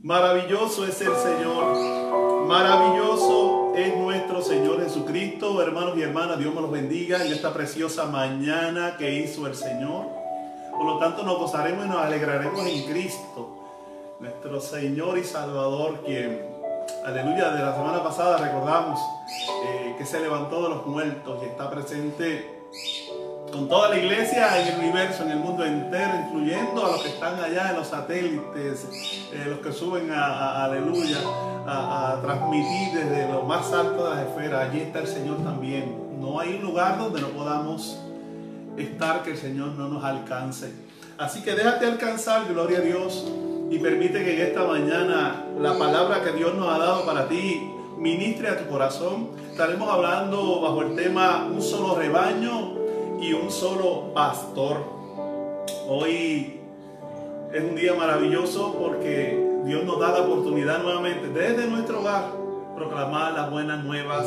Maravilloso es el Señor, maravilloso es nuestro Señor Jesucristo. Hermanos y hermanas, Dios me los bendiga en esta preciosa mañana que hizo el Señor. Por lo tanto, nos gozaremos y nos alegraremos en Cristo, nuestro Señor y Salvador, quien, aleluya, de la semana pasada recordamos que se levantó de los muertos y está presente con toda la iglesia en el universo, en el mundo entero, incluyendo a los que están allá en los satélites, los que suben aleluya, a transmitir desde lo más alto de las esferas. Allí está el Señor también. No hay un lugar donde no podamos estar que el Señor no nos alcance. Así que déjate alcanzar, gloria a Dios, y permite que en esta mañana la palabra que Dios nos ha dado para ti ministre a tu corazón. Estaremos hablando bajo el tema un solo rebaño y un solo pastor. Hoy es un día maravilloso porque Dios nos da la oportunidad nuevamente desde nuestro hogar proclamar las buenas nuevas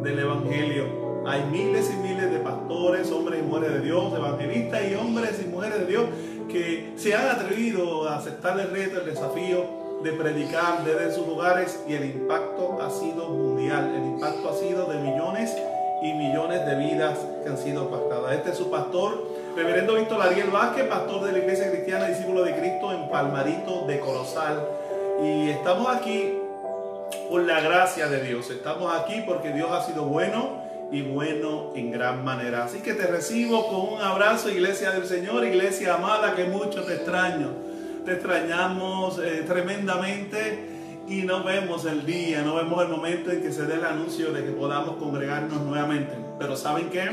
del Evangelio. Hay miles y miles de pastores, hombres y mujeres de Dios, evangelistas y hombres y mujeres de Dios que se han atrevido a aceptar el reto, el desafío de predicar desde sus hogares, y el impacto ha sido mundial. El impacto ha sido de millones y millones de vidas que han sido impactadas. Este es su pastor, reverendo Víctor Ariel Vázquez, pastor de la Iglesia Cristiana Discípulo de Cristo en Palmarito de Corozal. Y estamos aquí por la gracia de Dios. Estamos aquí porque Dios ha sido bueno y bueno en gran manera. Así que te recibo con un abrazo, iglesia del Señor, iglesia amada, que mucho te extraño. Te extrañamos tremendamente. Y no vemos el día, no vemos el momento en que se dé el anuncio de que podamos congregarnos nuevamente. Pero ¿saben qué?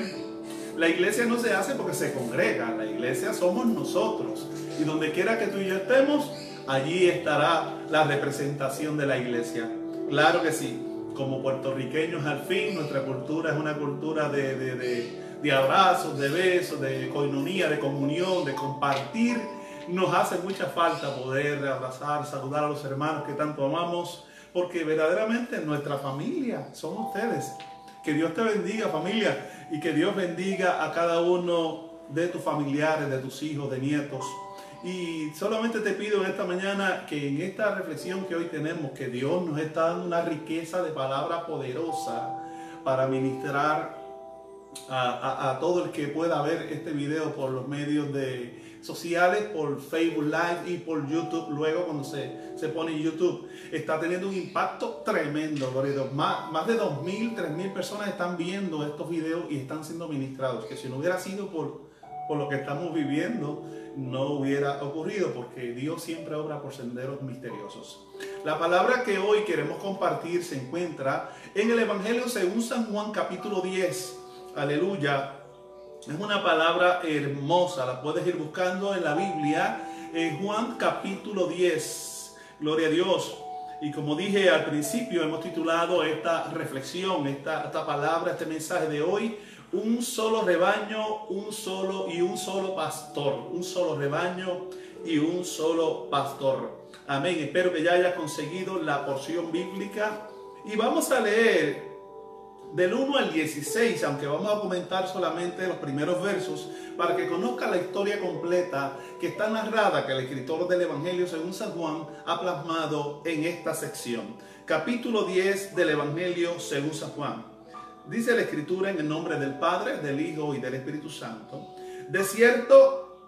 La iglesia no se hace porque se congrega, la iglesia somos nosotros. Y donde quiera que tú y yo estemos, allí estará la representación de la iglesia. Claro que sí, como puertorriqueños al fin, nuestra cultura es una cultura de abrazos, de besos, de coinonía, de comunión, de compartir. Nos hace mucha falta poder abrazar, saludar a los hermanos que tanto amamos, porque verdaderamente nuestra familia son ustedes. Que Dios te bendiga, familia, y que Dios bendiga a cada uno de tus familiares, de tus hijos, de nietos. Y solamente te pido en esta mañana que en esta reflexión que hoy tenemos, que Dios nos está dando una riqueza de palabra poderosa para ministrar a todo el que pueda ver este video por los medios sociales, por Facebook Live y por YouTube. Luego cuando se pone en YouTube, está teniendo un impacto tremendo, gloria a Dios. Más de 2.000, 3.000 personas están viendo estos videos y están siendo ministrados, que si no hubiera sido por lo que estamos viviendo, no hubiera ocurrido, porque Dios siempre obra por senderos misteriosos. La palabra que hoy queremos compartir se encuentra en el Evangelio según San Juan capítulo 10. Aleluya. Es una palabra hermosa, la puedes ir buscando en la Biblia, en Juan capítulo 10. Gloria a Dios. Y como dije al principio, hemos titulado esta reflexión, esta palabra, este mensaje de hoy, un solo rebaño, un solo pastor. Un solo rebaño y un solo pastor. Amén. Espero que ya hayas conseguido la porción bíblica. Y vamos a leer del 1 al 16, aunque vamos a comentar solamente los primeros versos, para que conozca la historia completa que está narrada, que el escritor del Evangelio según San Juan ha plasmado en esta sección. Capítulo 10 del Evangelio según San Juan. Dice la Escritura en el nombre del Padre, del Hijo y del Espíritu Santo: de cierto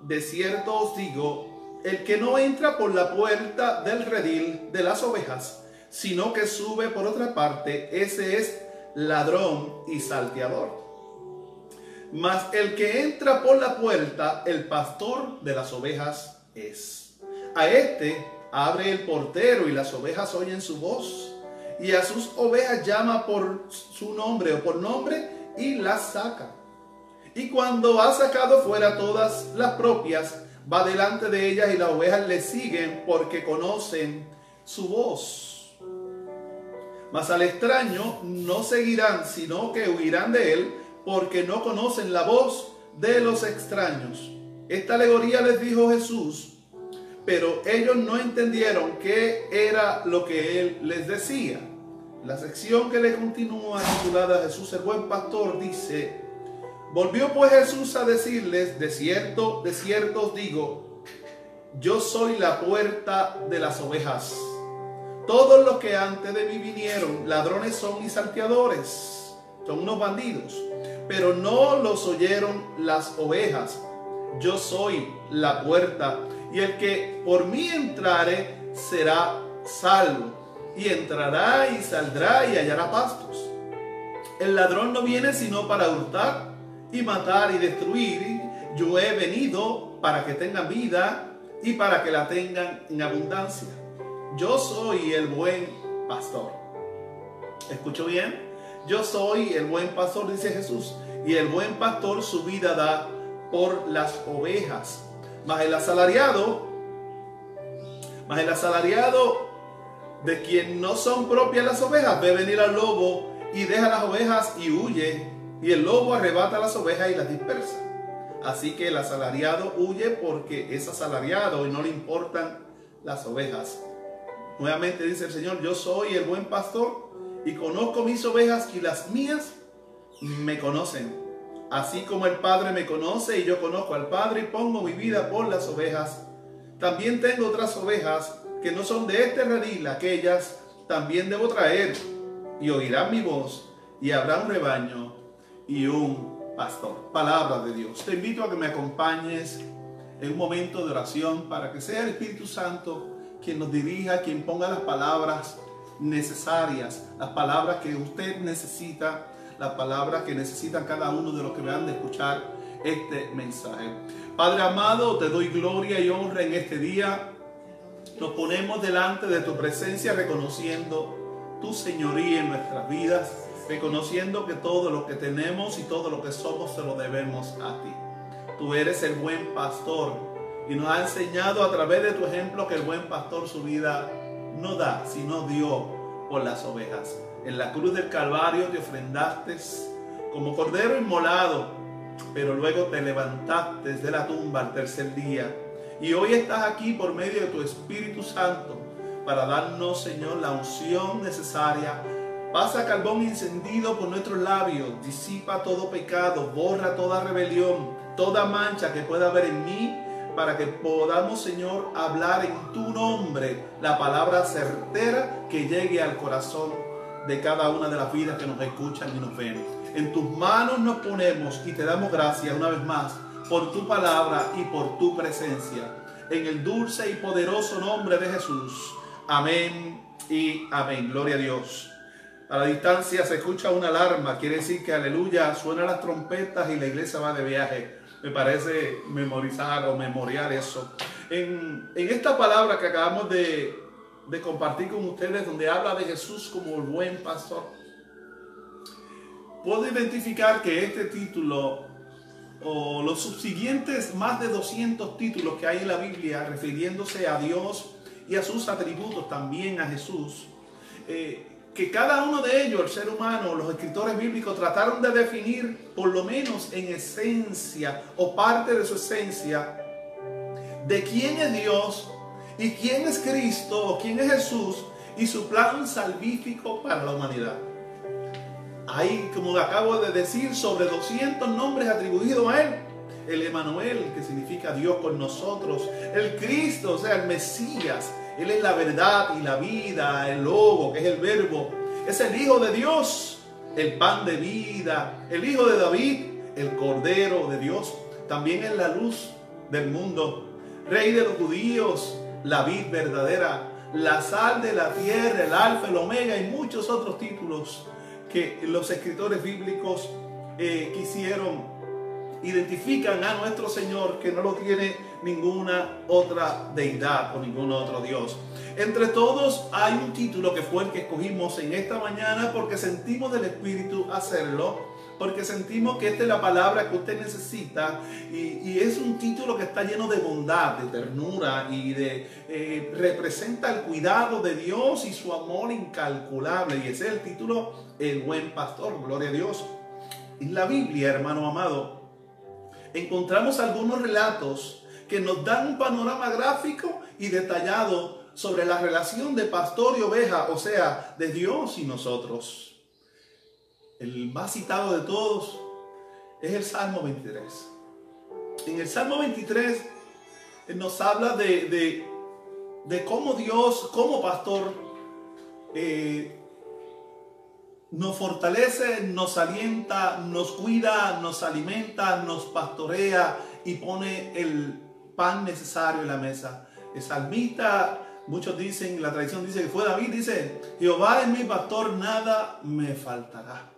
os digo, el que no entra por la puerta del redil de las ovejas, sino que sube por otra parte, ese es ladrón y salteador. Mas el que entra por la puerta, el pastor de las ovejas es. A este abre el portero, y las ovejas oyen su voz, y a sus ovejas llama por su nombre o por nombre, y las saca. Y cuando ha sacado fuera todas las propias, va delante de ellas, y las ovejas le siguen porque conocen su voz. Mas al extraño no seguirán, sino que huirán de él, porque no conocen la voz de los extraños. Esta alegoría les dijo Jesús, pero ellos no entendieron qué era lo que él les decía. La sección que le continúa, titulada Jesús el buen pastor, dice: volvió pues Jesús a decirles, de cierto os digo, yo soy la puerta de las ovejas. Todos los que antes de mí vinieron, ladrones son y salteadores, son unos bandidos, pero no los oyeron las ovejas. Yo soy la puerta, y el que por mí entrare será salvo, y entrará y saldrá y hallará pastos. El ladrón no viene sino para hurtar y matar y destruir. Yo he venido para que tengan vida y para que la tengan en abundancia. Yo soy el buen pastor. ¿Escucho bien? Yo soy el buen pastor, dice Jesús, y el buen pastor su vida da por las ovejas. Mas el asalariado de quien no son propias las ovejas, ve venir al lobo y deja las ovejas y huye, y el lobo arrebata las ovejas y las dispersa. Así que el asalariado huye porque es asalariado y no le importan las ovejas. Nuevamente dice el Señor, yo soy el buen pastor y conozco mis ovejas y las mías me conocen. Así como el Padre me conoce y yo conozco al Padre y pongo mi vida por las ovejas. También tengo otras ovejas que no son de este redil, aquellas también debo traer, y oirán mi voz, y habrá un rebaño y un pastor. Palabra de Dios. Te invito a que me acompañes en un momento de oración para que sea el Espíritu Santo quien nos dirija, quien ponga las palabras necesarias, las palabras que usted necesita, las palabras que necesitan cada uno de los que me han de escuchar este mensaje. Padre amado, te doy gloria y honra en este día. Nos ponemos delante de tu presencia reconociendo tu señoría en nuestras vidas, reconociendo que todo lo que tenemos y todo lo que somos se lo debemos a ti. Tú eres el buen pastor y nos ha enseñado a través de tu ejemplo que el buen pastor su vida no da, sino dio por las ovejas. En la cruz del Calvario te ofrendaste como cordero inmolado, pero luego te levantaste de la tumba al tercer día. Y hoy estás aquí por medio de tu Espíritu Santo para darnos, Señor, la unción necesaria. Pasa carbón encendido por nuestros labios, disipa todo pecado, borra toda rebelión, toda mancha que pueda haber en mí, para que podamos, Señor, hablar en tu nombre la palabra certera que llegue al corazón de cada una de las vidas que nos escuchan y nos ven. En tus manos nos ponemos y te damos gracias una vez más por tu palabra y por tu presencia. En el dulce y poderoso nombre de Jesús. Amén y amén. Gloria a Dios. A la distancia se escucha una alarma. Quiere decir que, aleluya, suenan las trompetas y la iglesia va de viaje. Me parece memoriar eso. En esta palabra que acabamos de compartir con ustedes, donde habla de Jesús como el buen pastor, puedo identificar que este título o los subsiguientes más de 200 títulos que hay en la Biblia refiriéndose a Dios y a sus atributos, también a Jesús, que cada uno de ellos, el ser humano, los escritores bíblicos trataron de definir, por lo menos en esencia o parte de su esencia, de quién es Dios y quién es Cristo o quién es Jesús y su plan salvífico para la humanidad. Hay, como acabo de decir, sobre 200 nombres atribuidos a Él. El Emanuel, que significa Dios con nosotros. El Cristo, o sea, el Mesías. Él es la verdad y la vida, el Logo, que es el Verbo. Es el Hijo de Dios, el pan de vida, el Hijo de David, el Cordero de Dios. También es la luz del mundo, Rey de los judíos, la vid verdadera, la sal de la tierra, el Alfa, el Omega y muchos otros títulos que los escritores bíblicos identifican a nuestro Señor, que no lo tiene ninguna otra deidad o ningún otro Dios. Entre todos hay un título que fue el que escogimos en esta mañana porque sentimos del Espíritu hacerlo, porque sentimos que esta es la palabra que usted necesita y es un título que está lleno de bondad, de ternura y representa el cuidado de Dios y su amor incalculable, y ese es el título, el buen pastor. Gloria a Dios. En la Biblia, hermano amado, encontramos algunos relatos que nos dan un panorama gráfico y detallado sobre la relación de pastor y oveja, o sea, de Dios y nosotros. El más citado de todos es el Salmo 23. En el Salmo 23 nos habla de cómo Dios, como pastor, nos fortalece, nos alienta, nos cuida, nos alimenta, nos pastorea y pone el pan necesario en la mesa. El salmista, muchos dicen, la tradición dice que fue David, dice: Jehová es mi pastor, nada me faltará.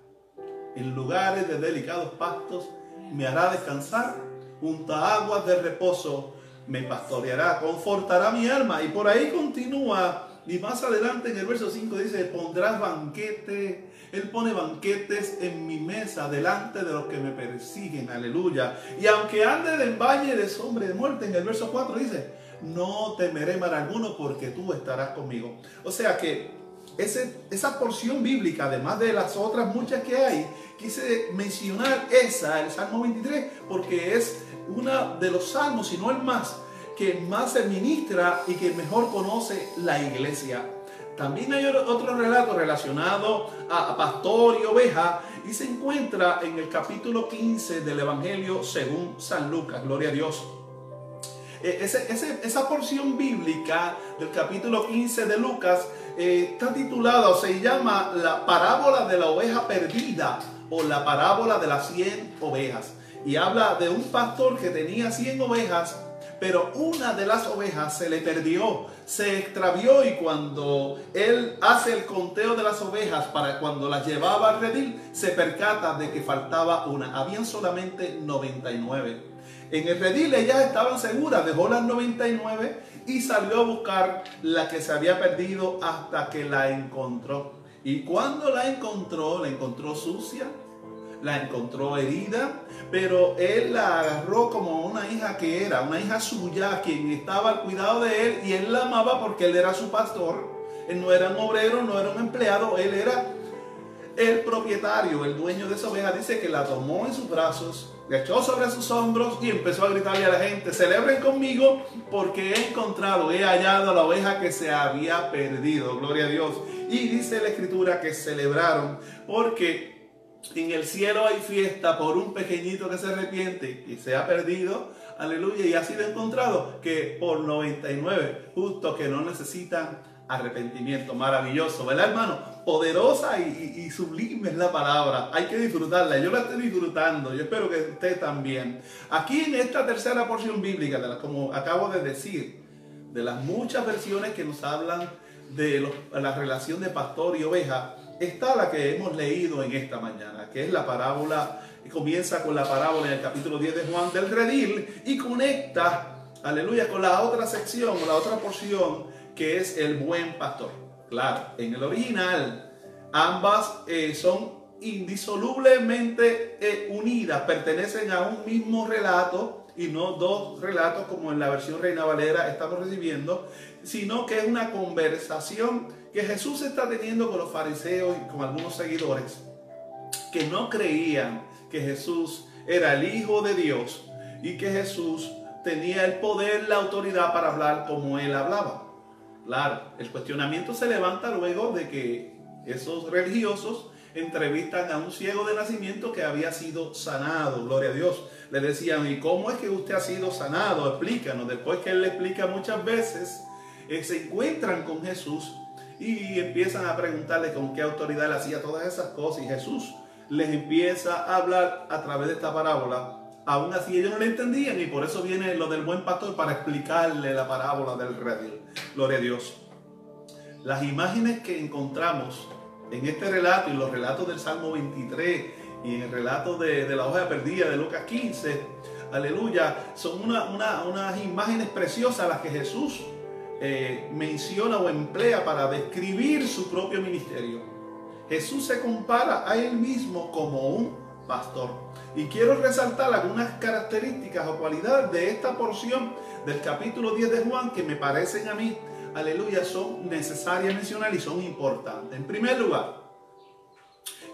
En lugares de delicados pastos me hará descansar, junto a aguas de reposo me pastoreará, confortará mi alma. Y por ahí continúa, y más adelante en el verso 5 dice: pondrás banquete. Él pone banquetes en mi mesa delante de los que me persiguen, aleluya. Y aunque ande en valle de sombra de muerte, en el verso 4 dice: no temeré mal alguno, porque tú estarás conmigo. O sea que esa porción bíblica, además de las otras muchas que hay, quise mencionar esa, el Salmo 23, porque es uno de los salmos, si no el más, que más se ministra y que mejor conoce la iglesia. También hay otro relato relacionado a pastor y oveja, y se encuentra en el capítulo 15 del Evangelio según San Lucas, gloria a Dios. Esa porción bíblica del capítulo 15 de Lucas está titulada, o se llama, la parábola de la oveja perdida, o la parábola de las 100 ovejas. Y habla de un pastor que tenía 100 ovejas, pero una de las ovejas se le perdió, se extravió, y cuando él hace el conteo de las ovejas para cuando las llevaba al redil, se percata de que faltaba una. Habían solamente 99. En el redil ellas estaban seguras, dejó las 99 y salió a buscar la que se había perdido hasta que la encontró. Y cuando la encontró sucia, la encontró herida, pero él la agarró como una hija que era, una hija suya, quien estaba al cuidado de él, y él la amaba porque él era su pastor. Él no era un obrero, no era un empleado, él era el propietario, el dueño de esa oveja. Dice que la tomó en sus brazos, la echó sobre sus hombros y empezó a gritarle a la gente: celebren conmigo porque he encontrado, he hallado la oveja que se había perdido, gloria a Dios. Y dice la escritura que celebraron porque en el cielo hay fiesta por un pequeñito que se arrepiente y se ha perdido, aleluya, y ha sido encontrado, que por 99 justos que no necesitan arrepentimiento. Maravilloso, ¿verdad, hermano? Poderosa y sublime es la palabra. Hay que disfrutarla. Yo la estoy disfrutando. Yo espero que usted también. Aquí en esta tercera porción bíblica, como acabo de decir, de las muchas versiones que nos hablan de la relación de pastor y oveja, está la que hemos leído en esta mañana, que es la parábola, y comienza con la parábola en el capítulo 10 de Juan del redil y conecta, aleluya, con la otra sección, o la otra porción, que es el buen pastor. Claro, en el original ambas son indisolublemente unidas, pertenecen a un mismo relato y no dos relatos como en la versión Reina Valera estamos recibiendo, sino que es una conversación que Jesús está teniendo con los fariseos y con algunos seguidores que no creían que Jesús era el Hijo de Dios y que Jesús tenía el poder, la autoridad para hablar como él hablaba. Claro, el cuestionamiento se levanta luego de que esos religiosos entrevistan a un ciego de nacimiento que había sido sanado, gloria a Dios. Le decían: ¿y cómo es que usted ha sido sanado? Explícanos. Después que él le explica muchas veces, se encuentran con Jesús y empiezan a preguntarle con qué autoridad él hacía todas esas cosas, y Jesús les empieza a hablar a través de esta parábola. Aún así ellos no le entendían, y por eso viene lo del buen pastor, para explicarle la parábola del redil. Gloria a Dios. Las imágenes que encontramos en este relato y los relatos del Salmo 23 y en el relato de la oveja perdida de Lucas 15, aleluya, son unas imágenes preciosas las que Jesús menciona o emplea para describir su propio ministerio. Jesús se compara a él mismo como un pastor. Y quiero resaltar algunas características o cualidades de esta porción del capítulo 10 de Juan que me parecen a mí, aleluya, son necesarias mencionar y son importantes. En primer lugar,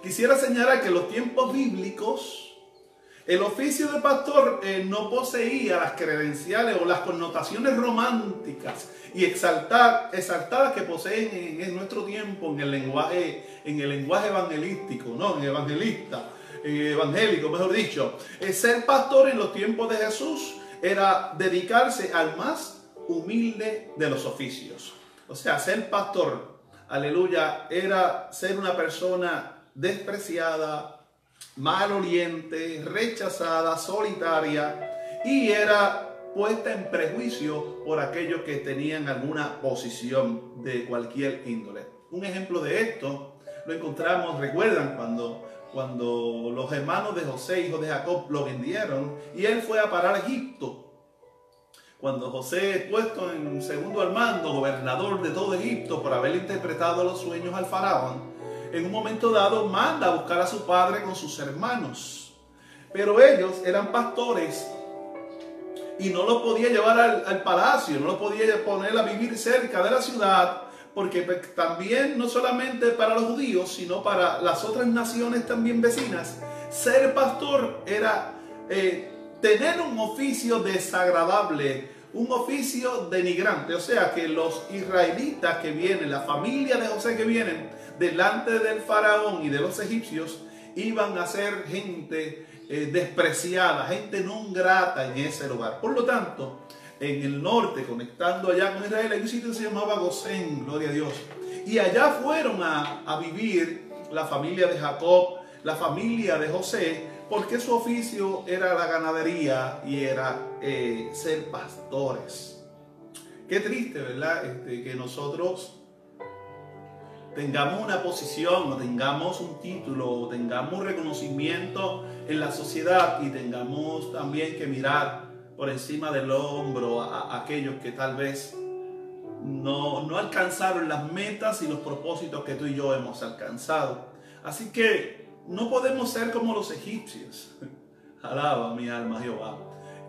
quisiera señalar que en los tiempos bíblicos el oficio de pastor no poseía las credenciales o las connotaciones románticas y exaltadas que poseen en nuestro tiempo en el lenguaje evangelístico, ¿no? En evangélico, mejor dicho. Ser pastor en los tiempos de Jesús era dedicarse al más humilde de los oficios. O sea, ser pastor, aleluya, era ser una persona despreciada, maloliente, rechazada, solitaria, y era puesta en prejuicio por aquellos que tenían alguna posición de cualquier índole. Un ejemplo de esto lo encontramos, recuerdan, cuando los hermanos de José, hijo de Jacob, lo vendieron y él fue a parar a Egipto. Cuando José es puesto en segundo al mando, gobernador de todo Egipto, por haber interpretado los sueños al faraón, en un momento dado manda a buscar a su padre con sus hermanos. Pero ellos eran pastores y no lo podía llevar al palacio, no lo podía poner a vivir cerca de la ciudad, porque también no solamente para los judíos, sino para las otras naciones también vecinas, ser pastor era tener un oficio desagradable, un oficio denigrante. O sea que los israelitas que vienen, la familia de José que vienen delante del faraón y de los egipcios, iban a ser gente despreciada, gente no grata en ese lugar. Por lo tanto, en el norte, conectando allá con Israel, hay un sitio que se llamaba Gosén, gloria a Dios. Y allá fueron a vivir la familia de Jacob, la familia de José, porque su oficio era la ganadería y era ser pastores. Qué triste, ¿verdad? Que nosotros tengamos una posición, o tengamos un título, o tengamos un reconocimiento en la sociedad y tengamos también que mirar por encima del hombro a aquellos que tal vez no alcanzaron las metas y los propósitos que tú y yo hemos alcanzado. Así que no podemos ser como los egipcios. Alaba mi alma Jehová.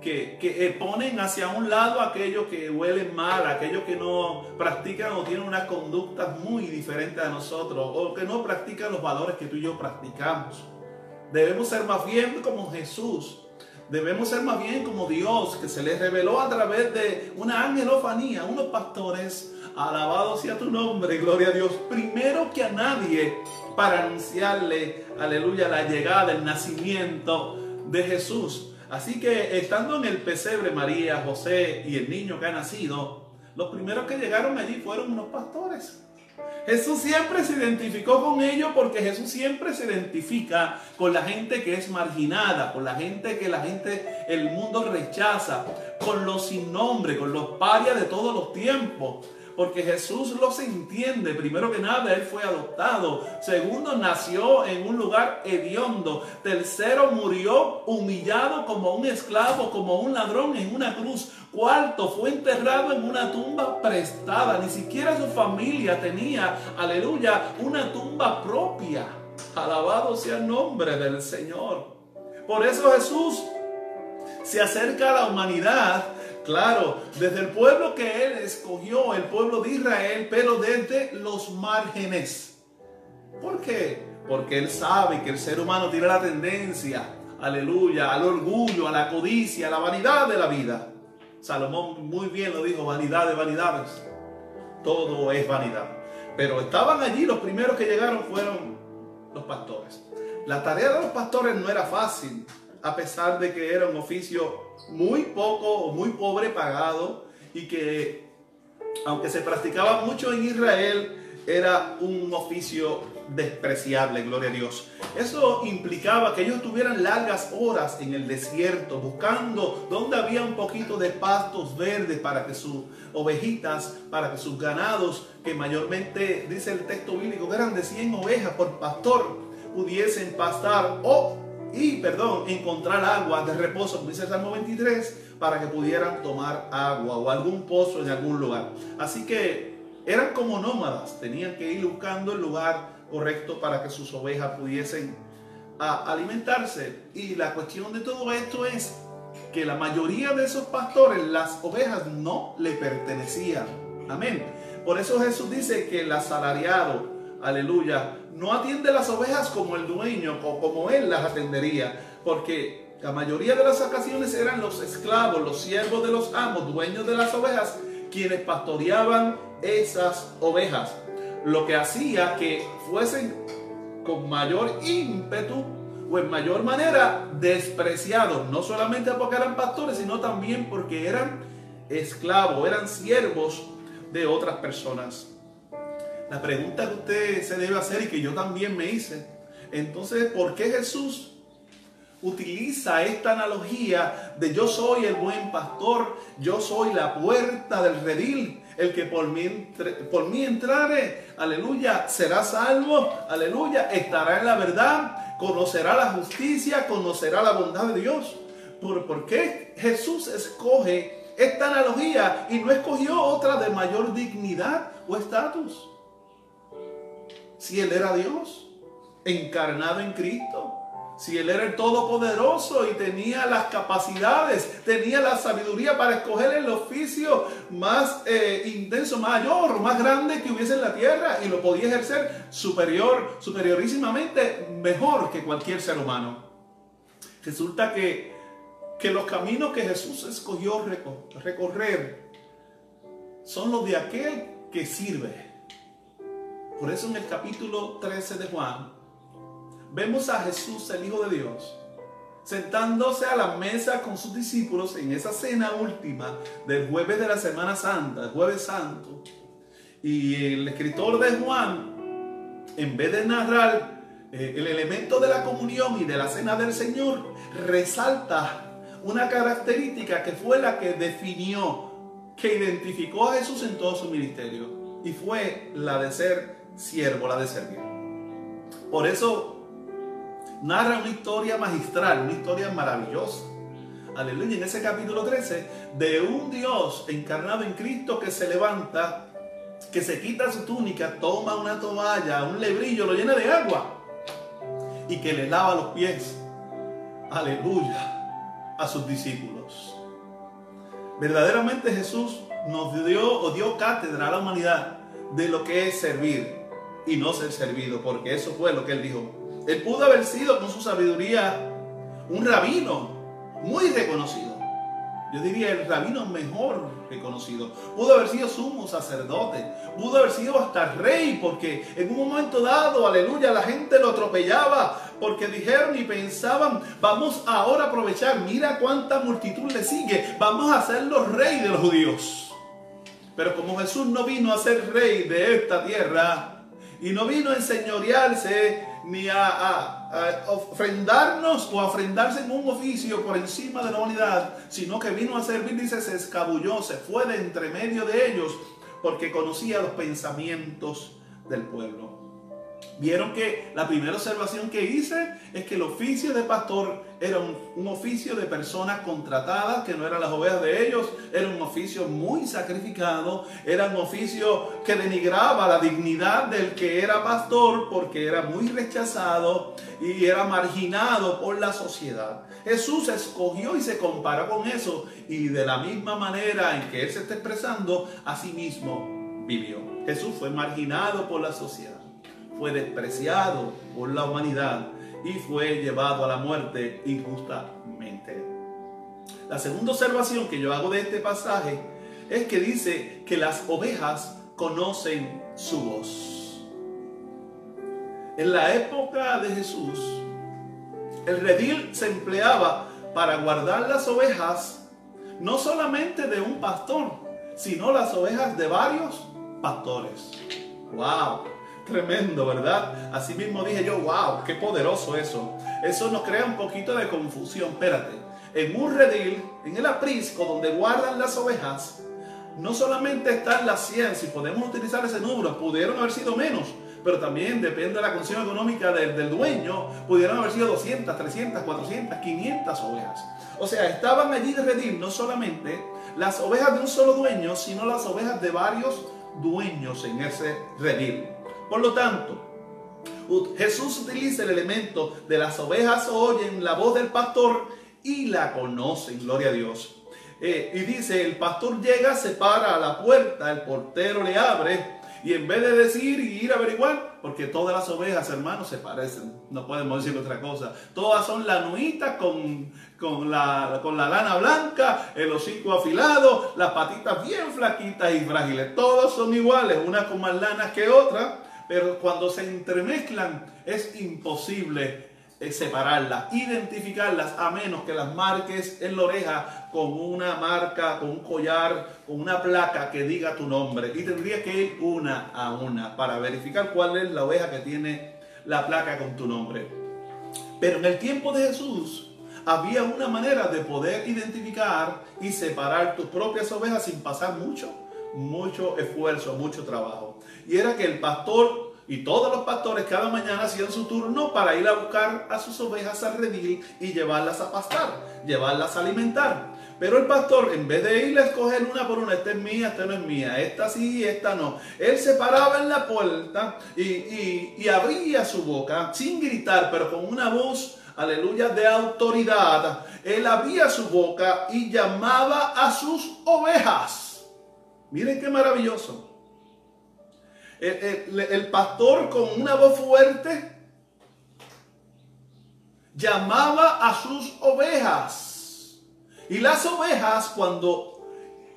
Que ponen hacia un lado a aquellos que huelen mal, a aquellos que no practican o tienen unas conductas muy diferentes a nosotros, o que no practican los valores que tú y yo practicamos. Debemos ser más bien como Jesús. Debemos ser más bien como Dios, que se les reveló a través de una angelofanía, unos pastores. Alabado sea tu nombre, gloria a Dios. Primero que a nadie, para anunciarle, aleluya, la llegada, el nacimiento de Jesús. Así que estando en el pesebre María, José y el niño que ha nacido, los primeros que llegaron allí fueron unos pastores. Jesús siempre se identificó con ellos, porque Jesús siempre se identifica con la gente que es marginada, con la gente que el mundo rechaza, con los sin nombre, con los parias de todos los tiempos. Porque Jesús los entiende. Primero que nada, Él fue adoptado. Segundo, nació en un lugar hediondo. Tercero, murió humillado como un esclavo, como un ladrón en una cruz. Cuarto, fue enterrado en una tumba prestada. Ni siquiera su familia tenía, aleluya, una tumba propia. Alabado sea el nombre del Señor. Por eso Jesús se acerca a la humanidad. Claro, desde el pueblo que Él escogió, el pueblo de Israel, pero desde los márgenes. ¿Por qué? Porque Él sabe que el ser humano tiene la tendencia, aleluya, al orgullo, a la codicia, a la vanidad de la vida. Salomón muy bien lo dijo: vanidad de vanidades, todo es vanidad. Pero estaban allí, los primeros que llegaron fueron los pastores. La tarea de los pastores no era fácil, a pesar de que era un oficio muy poco o muy pobre pagado, y que, aunque se practicaba mucho en Israel, era un oficio despreciable, gloria a Dios. Eso implicaba que ellos tuvieran largas horas en el desierto, buscando donde había un poquito de pastos verdes para que sus ovejitas, para que sus ganados, que mayormente, dice el texto bíblico, que eran de 100 ovejas por pastor, pudiesen pastar encontrar agua de reposo, como dice el Salmo 23, para que pudieran tomar agua o algún pozo en algún lugar. Así que eran como nómadas, tenían que ir buscando el lugar correcto para que sus ovejas pudiesen alimentarse. Y la cuestión de todo esto es que la mayoría de esos pastores, las ovejas no le pertenecían. Amén. Por eso Jesús dice que el asalariado, aleluya, no atiende las ovejas como el dueño o como Él las atendería, porque la mayoría de las ocasiones eran los esclavos, los siervos de los amos, dueños de las ovejas, quienes pastoreaban esas ovejas, lo que hacía que fuesen con mayor ímpetu o en mayor manera despreciados, no solamente porque eran pastores, sino también porque eran esclavos, eran siervos de otras personas. La pregunta que usted se debe hacer y que yo también me hice, entonces, ¿por qué Jesús utiliza esta analogía de yo soy el buen pastor, yo soy la puerta del redil, el que por mí entrare, aleluya, será salvo, aleluya, estará en la verdad, conocerá la justicia, conocerá la bondad de Dios? ¿Por qué Jesús escoge esta analogía y no escogió otra de mayor dignidad o estatus? Si Él era Dios, encarnado en Cristo, si Él era el Todopoderoso y tenía las capacidades, tenía la sabiduría para escoger el oficio más intenso, mayor, más grande que hubiese en la tierra, y lo podía ejercer superiorísimamente mejor que cualquier ser humano. Resulta que los caminos que Jesús escogió recorrer son los de aquel que sirve. Por eso en el capítulo 13 de Juan vemos a Jesús, el Hijo de Dios, sentándose a la mesa con sus discípulos en esa cena última del jueves de la Semana Santa, el jueves santo. Y el escritor de Juan, en vez de narrar el elemento de la comunión y de la cena del Señor, resalta una característica que fue la que definió, que identificó a Jesús en todo su ministerio, y fue la de ser siervo, la de servir. Por eso narra una historia magistral, una historia maravillosa, aleluya, en ese capítulo 13, de un Dios encarnado en Cristo que se levanta, que se quita su túnica, toma una toalla, un lebrillo, lo llena de agua y que le lava los pies, aleluya, a sus discípulos. Verdaderamente Jesús nos dio cátedra a la humanidad de lo que es servir y no ser servido, porque eso fue lo que Él dijo. Él pudo haber sido con su sabiduría un rabino muy reconocido. Yo diría el rabino mejor reconocido. Pudo haber sido sumo sacerdote. Pudo haber sido hasta rey, porque en un momento dado, aleluya, la gente lo atropellaba porque dijeron y pensaban, vamos ahora a aprovechar, mira cuánta multitud le sigue, vamos a hacerlo rey de los judíos. Pero como Jesús no vino a ser rey de esta tierra y no vino a enseñorearse ni a ofrendarnos o a ofrendarse en un oficio por encima de la humanidad, sino que vino a servir, dice, se escabulló, se fue de entre medio de ellos, porque conocía los pensamientos del pueblo. Vieron que la primera observación que hice es que el oficio de pastor era un oficio de personas contratadas, que no eran las ovejas de ellos, era un oficio muy sacrificado, era un oficio que denigraba la dignidad del que era pastor, porque era muy rechazado y era marginado por la sociedad. Jesús escogió y se comparó con eso, y de la misma manera en que Él se está expresando, así mismo vivió. Jesús fue marginado por la sociedad, fue despreciado por la humanidad y fue llevado a la muerte injustamente. La segunda observación que yo hago de este pasaje es que dice que las ovejas conocen su voz. En la época de Jesús, el redil se empleaba para guardar las ovejas no solamente de un pastor, sino las ovejas de varios pastores. ¡Wow! Tremendo, ¿verdad? Así mismo dije yo, wow, qué poderoso eso. Eso nos crea un poquito de confusión. Espérate, en un redil, en el aprisco donde guardan las ovejas, no solamente están las 100, si podemos utilizar ese número, pudieron haber sido menos, pero también depende de la condición económica del dueño, pudieron haber sido 200, 300, 400, 500 ovejas. O sea, estaban allí de redil no solamente las ovejas de un solo dueño, sino las ovejas de varios dueños en ese redil. Por lo tanto, Jesús utiliza el elemento de las ovejas oyen la voz del pastor y la conocen, gloria a Dios. Y dice, el pastor llega, se para a la puerta, el portero le abre, y en vez de decir y ir a averiguar, porque todas las ovejas, hermanos, se parecen, no podemos decir otra cosa, todas son lanuitas con la lana blanca, el hocico afilado, las patitas bien flaquitas y frágiles, todas son iguales, unas con más lanas que otras, pero cuando se entremezclan es imposible separarlas, identificarlas, a menos que las marques en la oreja con una marca, con un collar, con una placa que diga tu nombre. Y tendrías que ir una a una para verificar cuál es la oveja que tiene la placa con tu nombre. Pero en el tiempo de Jesús había una manera de poder identificar y separar tus propias ovejas sin pasar mucho esfuerzo, mucho trabajo. Y era que el pastor y todos los pastores cada mañana hacían su turno para ir a buscar a sus ovejas al redil y llevarlas a pastar, llevarlas a alimentar. Pero el pastor, en vez de ir a escoger una por una, esta es mía, esta no es mía, esta sí, esta no, él se paraba en la puerta y abría su boca sin gritar, pero con una voz, aleluya, de autoridad. Él abría su boca y llamaba a sus ovejas. Miren qué maravilloso. El pastor con una voz fuerte llamaba a sus ovejas. Y las ovejas, cuando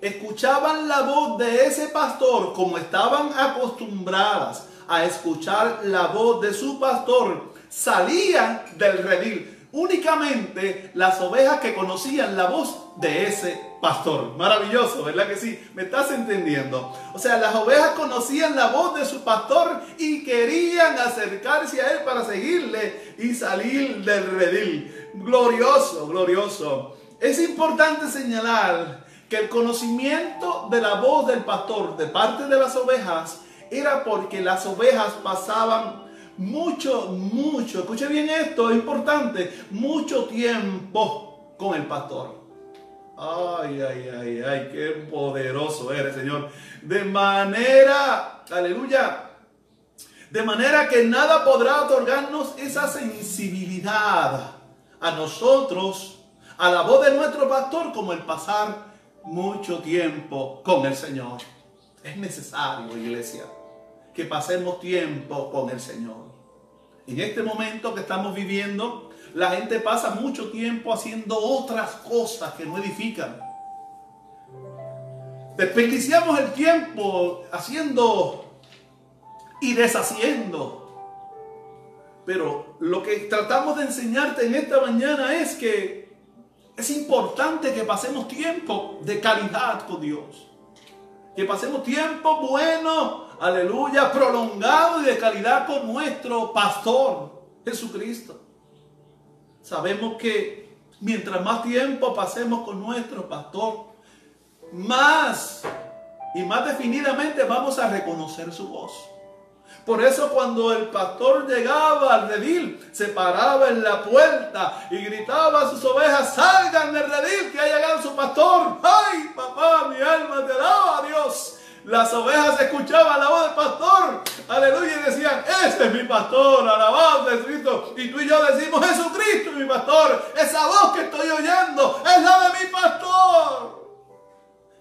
escuchaban la voz de ese pastor, como estaban acostumbradas a escuchar la voz de su pastor, salían del redil. Únicamente las ovejas que conocían la voz de ese pastor. Maravilloso, ¿verdad que sí? ¿Me estás entendiendo? O sea, las ovejas conocían la voz de su pastor y querían acercarse a él para seguirle y salir del redil. Glorioso, glorioso. Es importante señalar que el conocimiento de la voz del pastor de parte de las ovejas era porque las ovejas pasaban mucho, escuche bien esto, es importante, mucho tiempo con el pastor. Ay, qué poderoso eres, Señor. De manera, aleluya, de manera que nada podrá otorgarnos esa sensibilidad a nosotros, a la voz de nuestro pastor, como el pasar mucho tiempo con el Señor. Es necesario, iglesia, que pasemos tiempo con el Señor. En este momento que estamos viviendo, la gente pasa mucho tiempo haciendo otras cosas que no edifican. Desperdiciamos el tiempo haciendo y deshaciendo. Pero lo que tratamos de enseñarte en esta mañana es que es importante que pasemos tiempo de calidad con Dios. Que pasemos tiempo bueno, aleluya, prolongado y de calidad con nuestro pastor, Jesucristo. Sabemos que mientras más tiempo pasemos con nuestro pastor, más y más definidamente vamos a reconocer su voz. Por eso cuando el pastor llegaba al redil, se paraba en la puerta y gritaba a sus ovejas: salgan del redil, que ha llegado su pastor. ¡Ay, papá, mi alma te alaba, Dios! Las ovejas escuchaban la voz del pastor, aleluya, y decían: ese es mi pastor, alabado Jesucristo. Y tú y yo decimos: Jesucristo es mi pastor. Esa voz que estoy oyendo es la de mi pastor.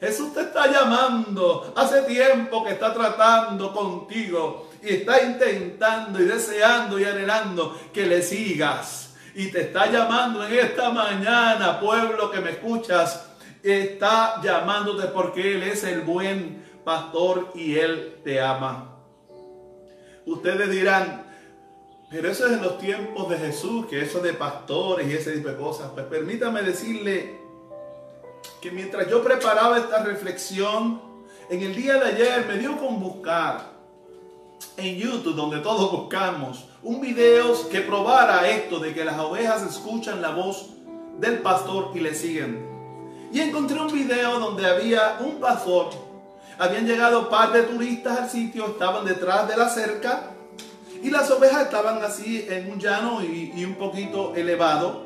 Jesús te está llamando. Hace tiempo que está tratando contigo y está intentando y deseando y anhelando que le sigas. Y te está llamando en esta mañana, pueblo que me escuchas. Está llamándote porque Él es el buen pastor y Él te ama. Ustedes dirán: pero eso es en los tiempos de Jesús, que eso de pastores y ese tipo de cosas. Pues permítame decirle que mientras yo preparaba esta reflexión, en el día de ayer me dio con buscar en YouTube, donde todos buscamos, un video que probara esto de que las ovejas escuchan la voz del pastor y le siguen. Y encontré un video donde había un pastor. Habían llegado un par de turistas al sitio, estaban detrás de la cerca y las ovejas estaban así en un llano y un poquito elevado.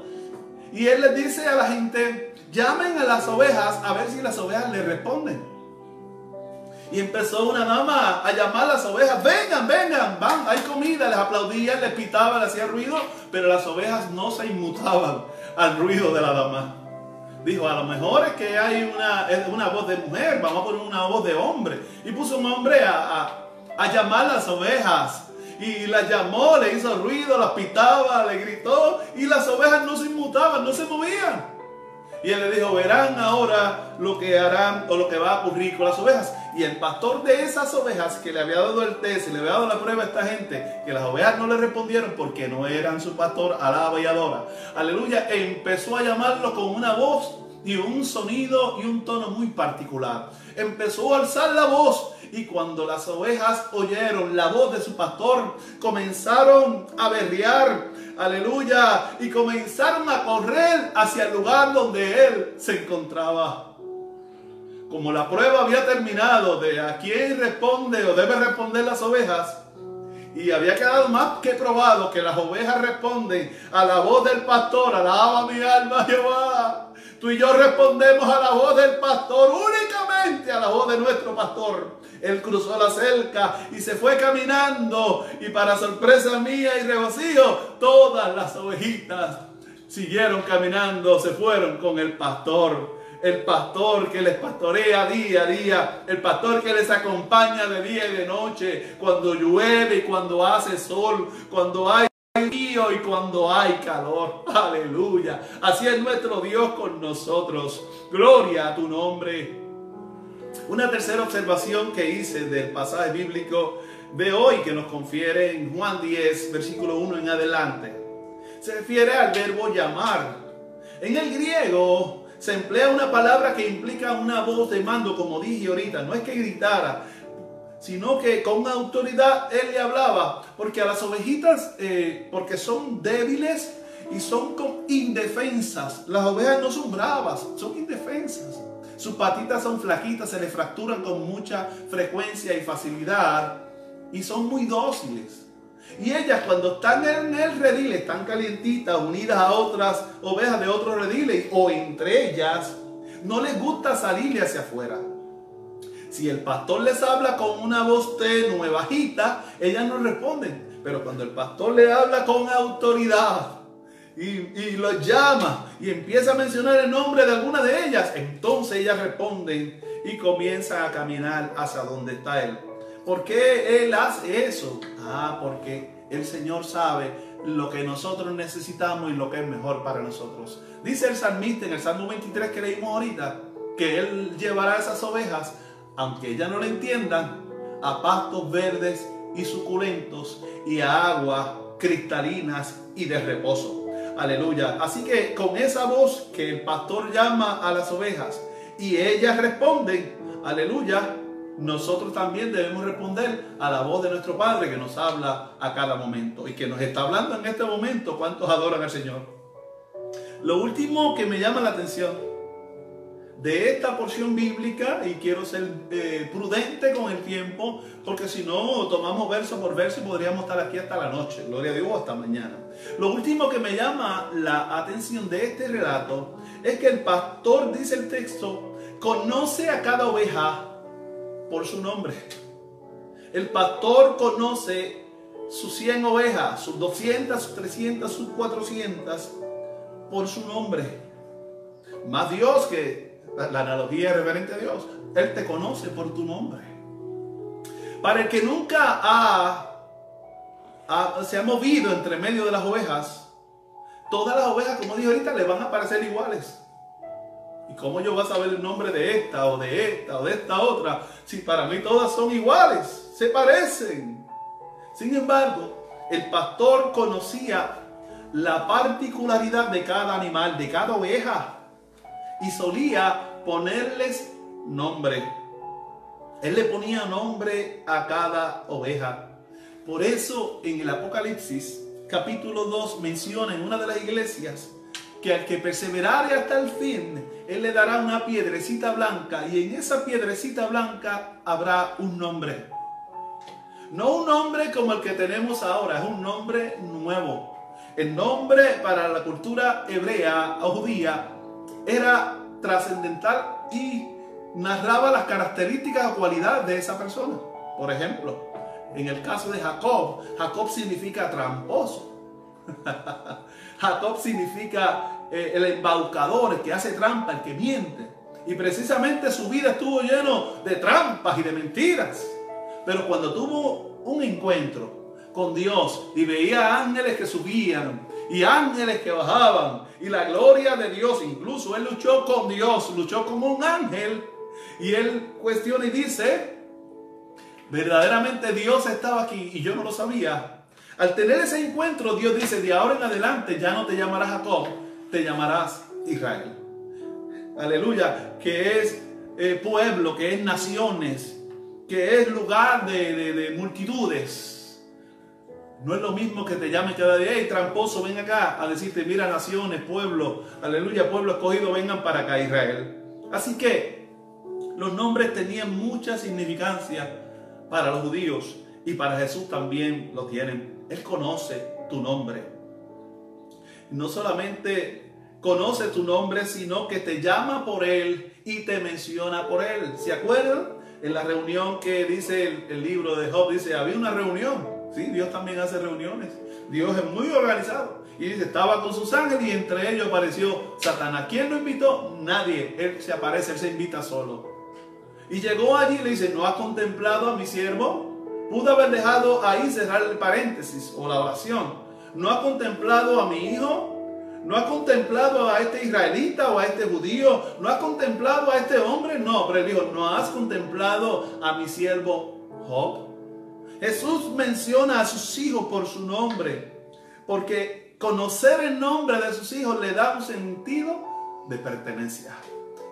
Y él les dice a la gente: llamen a las ovejas a ver si las ovejas le responden. Y empezó una dama a llamar a las ovejas: vengan, vengan, van, hay comida. Les aplaudían, les pitaban, les hacía ruido, pero las ovejas no se inmutaban al ruido de la dama. Dijo: a lo mejor es que hay una voz de mujer, vamos a poner una voz de hombre. Y puso un hombre a llamar a las ovejas. Y las llamó, le hizo ruido, las pitaba, le gritó. Y las ovejas no se inmutaban, no se movían. Y él le dijo: verán ahora lo que harán o lo que va a ocurrir con las ovejas. Y el pastor de esas ovejas que le había dado el test y le había dado la prueba a esta gente, que las ovejas no le respondieron porque no eran su pastor, alaba y adora. Aleluya, empezó a llamarlo con una voz y un sonido y un tono muy particular. Empezó a alzar la voz, y cuando las ovejas oyeron la voz de su pastor, comenzaron a berrear, aleluya, y comenzaron a correr hacia el lugar donde él se encontraba. Como la prueba había terminado de a quién responde o debe responder las ovejas, y había quedado más que probado que las ovejas responden a la voz del pastor, alaba mi alma Jehová. Tú y yo respondemos a la voz del pastor, únicamente a la voz de nuestro pastor. Él cruzó la cerca y se fue caminando, y para sorpresa mía y regocijo, todas las ovejitas siguieron caminando, se fueron con el pastor. El pastor que les pastorea día a día, el pastor que les acompaña de día y de noche, cuando llueve y cuando hace sol, cuando hay frío y cuando hay calor. Aleluya. Así es nuestro Dios con nosotros. Gloria a tu nombre. Una tercera observación que hice del pasaje bíblico de hoy, que nos confiere en Juan 10, versículo 1 en adelante, se refiere al verbo llamar. En el griego se emplea una palabra que implica una voz de mando, como dije ahorita. No es que gritara, sino que con autoridad él le hablaba, porque a las ovejitas, porque son débiles y son indefensas. Las ovejas no son bravas, son indefensas. Sus patitas son flaquitas, se les fracturan con mucha frecuencia y facilidad, y son muy dóciles. Y ellas, cuando están en el redil, están calientitas, unidas a otras ovejas de otros rediles, o entre ellas, no les gusta salirle hacia afuera. Si el pastor les habla con una voz tenue, bajita, ellas no responden. Pero cuando el pastor le habla con autoridad y los llama y empieza a mencionar el nombre de alguna de ellas, entonces ellas responden y comienzan a caminar hacia donde está él. ¿Por qué él hace eso? Porque el Señor sabe lo que nosotros necesitamos y lo que es mejor para nosotros. Dice el salmista en el Salmo 23 que leímos ahorita, que él llevará a esas ovejas, aunque ellas no lo entiendan, a pastos verdes y suculentos y a aguas cristalinas y de reposo. Aleluya. Así que con esa voz que el pastor llama a las ovejas y ellas responden, aleluya, nosotros también debemos responder a la voz de nuestro Padre que nos habla a cada momento y que nos está hablando en este momento. ¿Cuántos adoran al Señor? Lo último que me llama la atención de esta porción bíblica, y quiero ser prudente con el tiempo, porque si no tomamos verso por verso y podríamos estar aquí hasta la noche, gloria a Dios, hasta mañana. Lo último que me llama la atención de este relato es que el pastor, dice el texto, conoce a cada oveja por su nombre. El pastor conoce sus 100 ovejas, sus 200, sus 300, sus 400 por su nombre. Más Dios, que la analogía es referente a Dios, Él te conoce por tu nombre. Para el que nunca se ha movido entre medio de las ovejas, todas las ovejas, como dije ahorita, le van a parecer iguales. ¿Y cómo yo voy a saber el nombre de esta o de esta o de esta otra? Si para mí todas son iguales, se parecen. Sin embargo, el pastor conocía la particularidad de cada animal, de cada oveja, y solía ponerles nombre. Él le ponía nombre a cada oveja. Por eso en el Apocalipsis capítulo 2 menciona en una de las iglesias que al que perseverare hasta el fin, Él le dará una piedrecita blanca, y en esa piedrecita blanca habrá un nombre. No un nombre como el que tenemos ahora, es un nombre nuevo. El nombre para la cultura hebrea o judía era trascendental y narraba las características o cualidades de esa persona. Por ejemplo, en el caso de Jacob, Jacob significa tramposo. Jacob significa el embaucador, el que hace trampa, el que miente. Y precisamente su vida estuvo lleno de trampas y de mentiras. Pero cuando tuvo un encuentro con Dios y veía ángeles que subían y ángeles que bajaban y la gloria de Dios, incluso él luchó con Dios, luchó como un ángel, Y él cuestiona y dice, verdaderamente Dios estaba aquí y yo no lo sabía. Al tener ese encuentro, Dios dice, de ahora en adelante ya no te llamarás Jacob, te llamarás Israel. Aleluya, que es pueblo, que es naciones, que es lugar de multitudes. No es lo mismo que te llame cada día, hey, tramposo, ven acá, a decirte, mira, naciones, pueblo, aleluya, pueblo escogido, vengan para acá, Israel. Así que los nombres tenían mucha significancia para los judíos y para Jesús también lo tienen. Él conoce tu nombre. No solamente conoce tu nombre, sino que te llama por él y te menciona por él. ¿Se acuerdan? En la reunión que dice el libro de Job, dice, había una reunión. Sí, Dios también hace reuniones. Dios es muy organizado. Y dice, estaba con sus ángeles y entre ellos apareció Satanás. ¿Quién lo invitó? Nadie. Él se aparece, él se invita solo. Y llegó allí y le dice, ¿no has contemplado a mi siervo? Pudo haber dejado ahí cerrar el paréntesis o la oración. ¿No has contemplado a mi hijo? ¿No has contemplado a este israelita o a este judío? ¿No has contemplado a este hombre? No, pero él dijo, ¿no has contemplado a mi siervo Job? Jesús menciona a sus hijos por su nombre, porque conocer el nombre de sus hijos le da un sentido de pertenencia.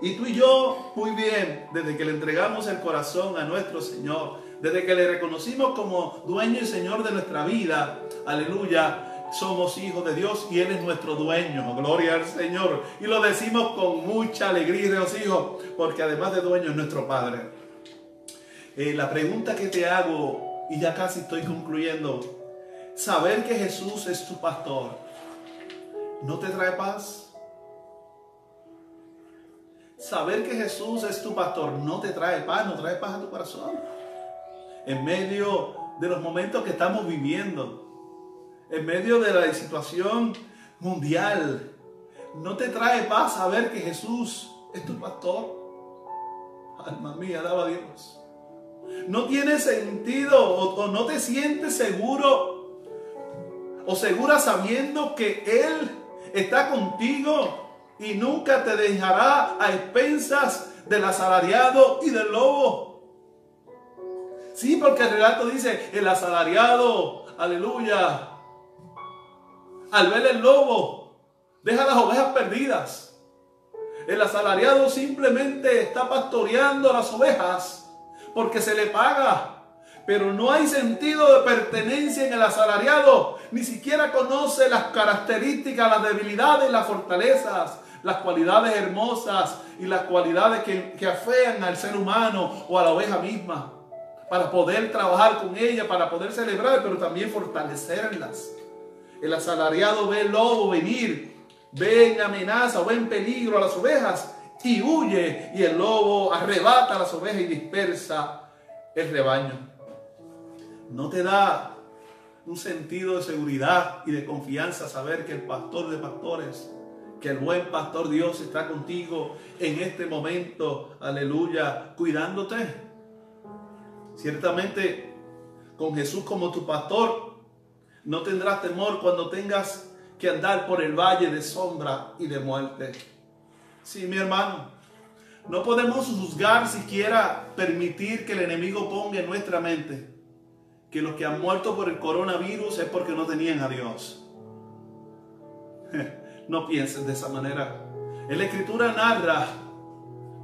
Y tú y yo, muy bien, desde que le entregamos el corazón a nuestro Señor, desde que le reconocimos como dueño y Señor de nuestra vida, aleluya, somos hijos de Dios y Él es nuestro dueño, gloria al Señor. Y lo decimos con mucha alegría y regocijo, porque además de dueño es nuestro Padre. La pregunta que te hago, y ya casi estoy concluyendo, saber que Jesús es tu pastor, ¿no te trae paz? Saber que Jesús es tu pastor no te trae paz, no trae paz a tu corazón. En medio de los momentos que estamos viviendo, en medio de la situación mundial, ¿no te trae paz saber que Jesús es tu pastor? Alma mía, alaba a Dios. ¿No tiene sentido o no te sientes seguro o segura sabiendo que Él está contigo y nunca te dejará a expensas del asalariado y del lobo? Sí, porque el relato dice, el asalariado, aleluya, al ver el lobo, deja las ovejas perdidas. El asalariado simplemente está pastoreando las ovejas porque se le paga, pero no hay sentido de pertenencia en el asalariado. Ni siquiera conoce las características, las debilidades, las fortalezas, las cualidades hermosas y las cualidades que afean al ser humano o a la oveja misma, para poder trabajar con ella, para poder celebrar, pero también fortalecerlas. El asalariado ve el lobo venir, ve en amenaza o ve en peligro a las ovejas y huye, y el lobo arrebata a las ovejas y dispersa el rebaño. ¿No te da un sentido de seguridad y de confianza saber que el pastor de pastores, que el buen pastor Dios está contigo en este momento, aleluya, cuidándote? Ciertamente, con Jesús como tu pastor, no tendrás temor cuando tengas que andar por el valle de sombra y de muerte. Sí, mi hermano, no podemos juzgar, siquiera permitir que el enemigo ponga en nuestra mente que los que han muerto por el coronavirus es porque no tenían a Dios. No pienses de esa manera. En la Escritura narra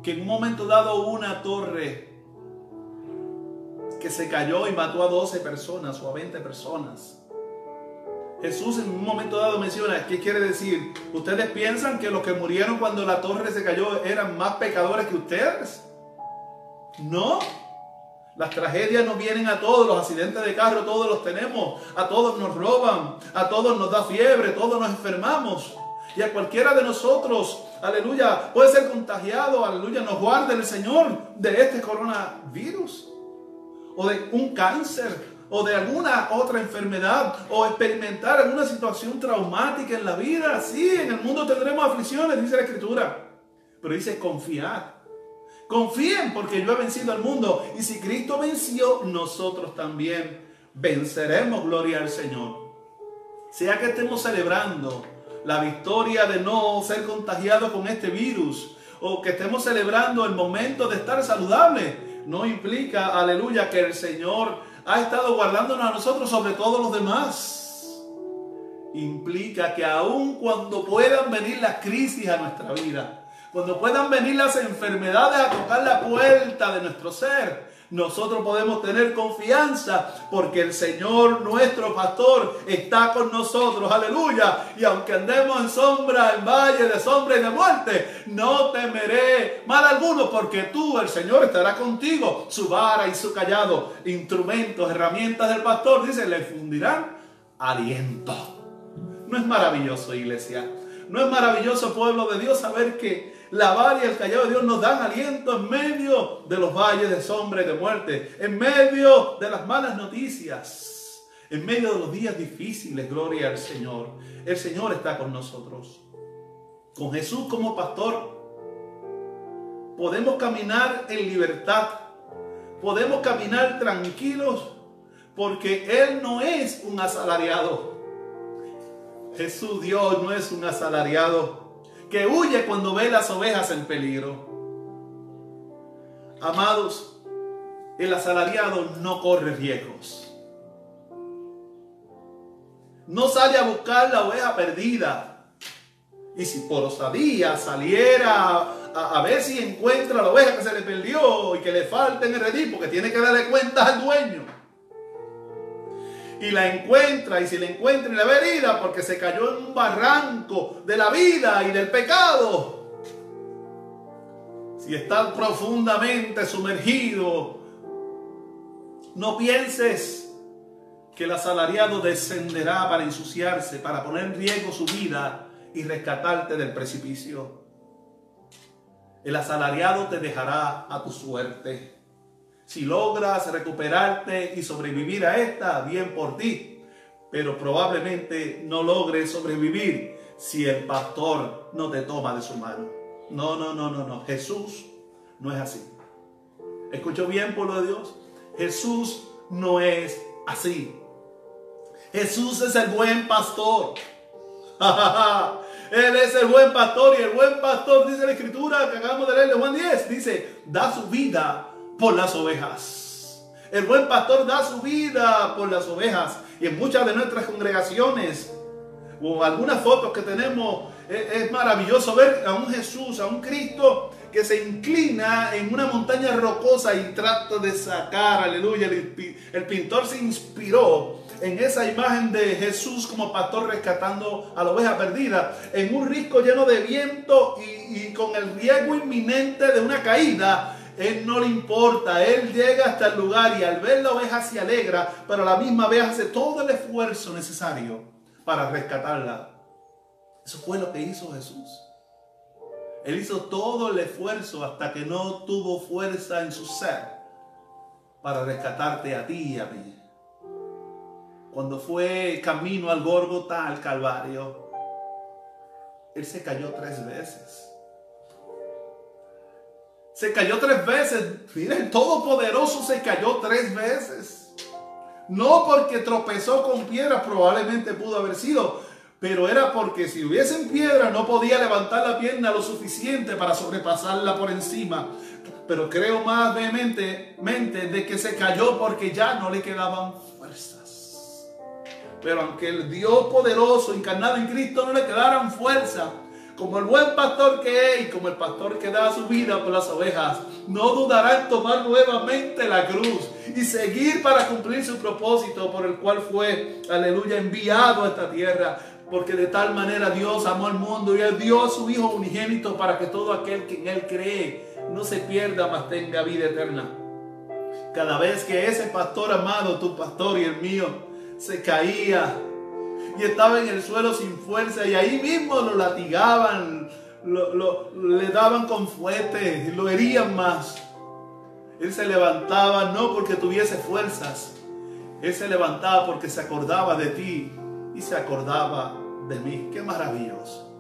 que en un momento dado hubo una torre que se cayó y mató a 12 personas o a 20 personas. Jesús en un momento dado menciona, ¿qué quiere decir? ¿Ustedes piensan que los que murieron cuando la torre se cayó eran más pecadores que ustedes? No. Las tragedias nos vienen a todos, los accidentes de carro todos los tenemos, a todos nos roban, a todos nos da fiebre, todos nos enfermamos. Y a cualquiera de nosotros, aleluya, puede ser contagiado, aleluya, nos guarde el Señor de este coronavirus, o de un cáncer, o de alguna otra enfermedad, o experimentar alguna situación traumática en la vida. Sí, en el mundo tendremos aflicciones, dice la Escritura, pero dice confiad. Confíen porque yo he vencido al mundo, y si Cristo venció, nosotros también venceremos, gloria al Señor. Sea que estemos celebrando la victoria de no ser contagiados con este virus, o que estemos celebrando el momento de estar saludable, no implica, aleluya, que el Señor ha estado guardándonos a nosotros sobre todos los demás. Implica que aun cuando puedan venir las crisis a nuestra vida, cuando puedan venir las enfermedades a tocar la puerta de nuestro ser, nosotros podemos tener confianza porque el Señor, nuestro pastor, está con nosotros, aleluya. Y aunque andemos en sombra, en valle de sombra y de muerte, no temeré mal alguno, porque tú, el Señor, estará contigo. Su vara y su callado, instrumentos, herramientas del pastor, dice, le fundirán aliento. ¿No es maravilloso, iglesia? ¿No es maravilloso, pueblo de Dios, saber que la vara y el callado de Dios nos dan aliento en medio de los valles de sombra y de muerte, en medio de las malas noticias, en medio de los días difíciles? Gloria al Señor. El Señor está con nosotros. Con Jesús como pastor podemos caminar en libertad, podemos caminar tranquilos, porque Él no es un asalariado. Jesús, Dios, no es un asalariado que huye cuando ve las ovejas en peligro. Amados, el asalariado no corre riesgos. No sale a buscar la oveja perdida. Y si por osadía saliera a ver si encuentra la oveja que se le perdió y que le falta en el redil, porque tiene que darle cuentas al dueño. Y la encuentra, y si la encuentra y la ve herida porque se cayó en un barranco de la vida y del pecado, si está profundamente sumergido, no pienses que el asalariado descenderá para ensuciarse, para poner en riesgo su vida y rescatarte del precipicio. El asalariado te dejará a tu suerte. Si logras recuperarte y sobrevivir a esta, bien por ti. Pero probablemente no logres sobrevivir si el pastor no te toma de su mano. No. Jesús no es así. ¿Escuchó bien, pueblo de Dios? Jesús no es así. Jesús es el buen pastor. Él es el buen pastor, y el buen pastor, dice la escritura que acabamos de leer de Juan 10, dice, da su vida por las ovejas. El buen pastor da su vida por las ovejas. Y en muchas de nuestras congregaciones o algunas fotos que tenemos, es maravilloso ver a un Jesús, a un Cristo que se inclina en una montaña rocosa y trata de sacar, aleluya. El pintor se inspiró en esa imagen de Jesús como pastor rescatando a la oveja perdida en un risco lleno de viento y con el riesgo inminente de una caída. Él no le importa, Él llega hasta el lugar y al ver la oveja se alegra, pero a la misma vez hace todo el esfuerzo necesario para rescatarla. Eso fue lo que hizo Jesús. Él hizo todo el esfuerzo hasta que no tuvo fuerza en su ser para rescatarte a ti y a mí. Cuando fue camino al Gólgota, al Calvario, Él se cayó 3 veces. Se cayó 3 veces. Mira, el Todopoderoso se cayó 3 veces. No porque tropezó con piedras, probablemente pudo haber sido, pero era porque si hubiesen piedra no podía levantar la pierna lo suficiente para sobrepasarla por encima. Pero creo más vehementemente de que se cayó porque ya no le quedaban fuerzas. Pero aunque el Dios poderoso encarnado en Cristo no le quedaran fuerzas, como el buen pastor que es y como el pastor que da su vida por las ovejas, no dudará en tomar nuevamente la cruz y seguir para cumplir su propósito por el cual fue, aleluya, enviado a esta tierra. Porque de tal manera Dios amó al mundo y Él dio a su Hijo unigénito para que todo aquel que en Él cree no se pierda, mas tenga vida eterna. Cada vez que ese pastor amado, tu pastor y el mío, se caía y estaba en el suelo sin fuerza, y ahí mismo lo latigaban, le daban con fuete, lo herían más, Él se levantaba no porque tuviese fuerzas, Él se levantaba porque se acordaba de ti y se acordaba de mí. ¡Qué maravilloso!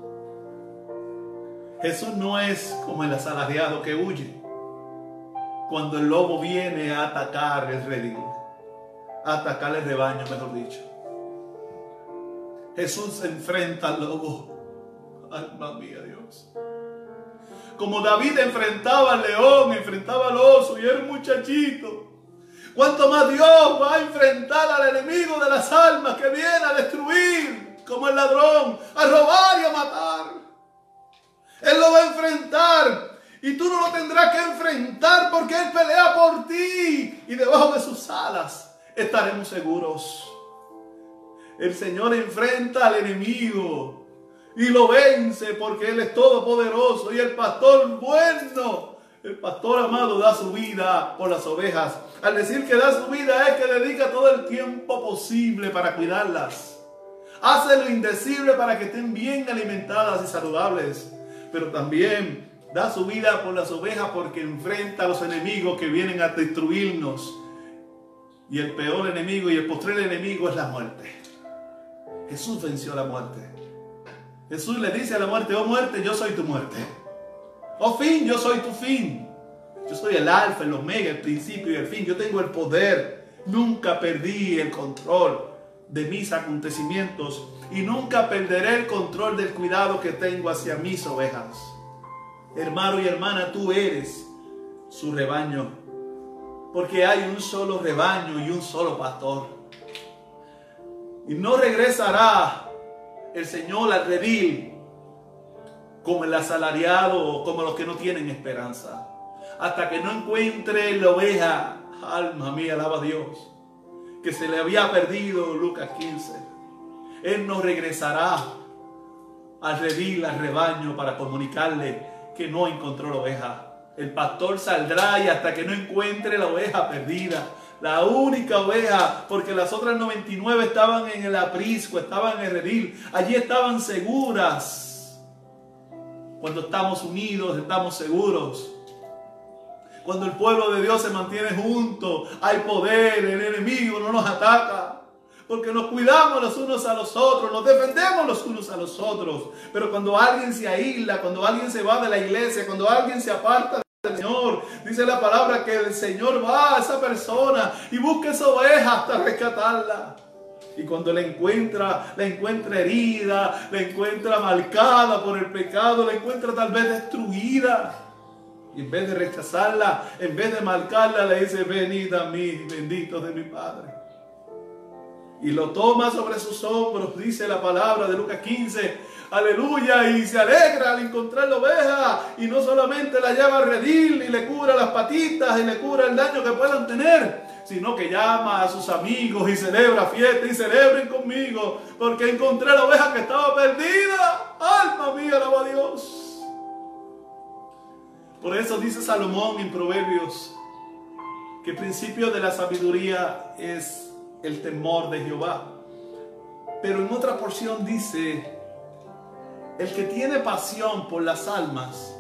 Jesús no es como el asalariado que huye cuando el lobo viene a atacar el redil, a atacar el rebaño, mejor dicho. Jesús se enfrenta al lobo. Alma mía, Dios. Como David enfrentaba al león, enfrentaba al oso y era un muchachito. ¿Cuánto más Dios va a enfrentar al enemigo de las almas que viene a destruir como el ladrón, a robar y a matar? Él lo va a enfrentar y tú no lo tendrás que enfrentar porque Él pelea por ti y debajo de sus alas estaremos seguros. El Señor enfrenta al enemigo y lo vence porque Él es todopoderoso y el pastor bueno, el pastor amado da su vida por las ovejas. Al decir que da su vida es que dedica todo el tiempo posible para cuidarlas. Hace lo indecible para que estén bien alimentadas y saludables. Pero también da su vida por las ovejas porque enfrenta a los enemigos que vienen a destruirnos. Y el peor enemigo y el postrer enemigo es la muerte. Jesús venció la muerte. Jesús le dice a la muerte: oh muerte, yo soy tu muerte. Oh fin, yo soy tu fin. Yo soy el alfa, el omega, el principio y el fin. Yo tengo el poder. Nunca perdí el control de mis acontecimientos y nunca perderé el control del cuidado que tengo hacia mis ovejas. Hermano y hermana, tú eres su rebaño, porque hay un solo rebaño y un solo pastor. Y no regresará el Señor al redil como el asalariado o como los que no tienen esperanza, hasta que no encuentre la oveja, alma mía, alaba a Dios, que se le había perdido. Lucas 15. Él no regresará al redil, al rebaño, para comunicarle que no encontró la oveja. El pastor saldrá y hasta que no encuentre la oveja perdida, la única oveja, porque las otras 99 estaban en el aprisco, estaban en el redil, allí estaban seguras. Cuando estamos unidos, estamos seguros. Cuando el pueblo de Dios se mantiene junto, hay poder, el enemigo no nos ataca, porque nos cuidamos los unos a los otros, nos defendemos los unos a los otros. Pero cuando alguien se aísla, cuando alguien se va de la iglesia, cuando alguien se aparta del Señor, dice la palabra que el Señor va a esa persona y busca esa oveja hasta rescatarla. Y cuando la encuentra herida, la encuentra marcada por el pecado, la encuentra tal vez destruida. Y en vez de rechazarla, en vez de marcarla, le dice: venid a mí, benditos de mi Padre. Y lo toma sobre sus hombros, dice la palabra de Lucas 15, aleluya, y se alegra al encontrar la oveja, y no solamente la lleva al redil y le cura las patitas y le cura el daño que puedan tener, sino que llama a sus amigos y celebra fiesta y celebren conmigo, porque encontré la oveja que estaba perdida. Alma mía, alaba a Dios. Por eso dice Salomón en Proverbios que el principio de la sabiduría es el temor de Jehová. Pero en otra porción dice: el que tiene pasión por las almas,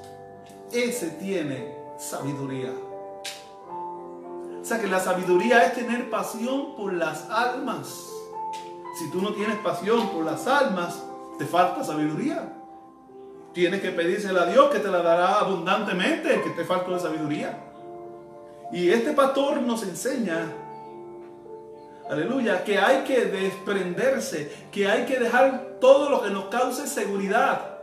ese tiene sabiduría. O sea que la sabiduría es tener pasión por las almas. Si tú no tienes pasión por las almas, te falta sabiduría. Tienes que pedírsela a Dios, que te la dará abundantemente, que te falta de sabiduría. Y este pastor nos enseña, aleluya, que hay que desprenderse, que hay que dejar todo lo que nos cause seguridad.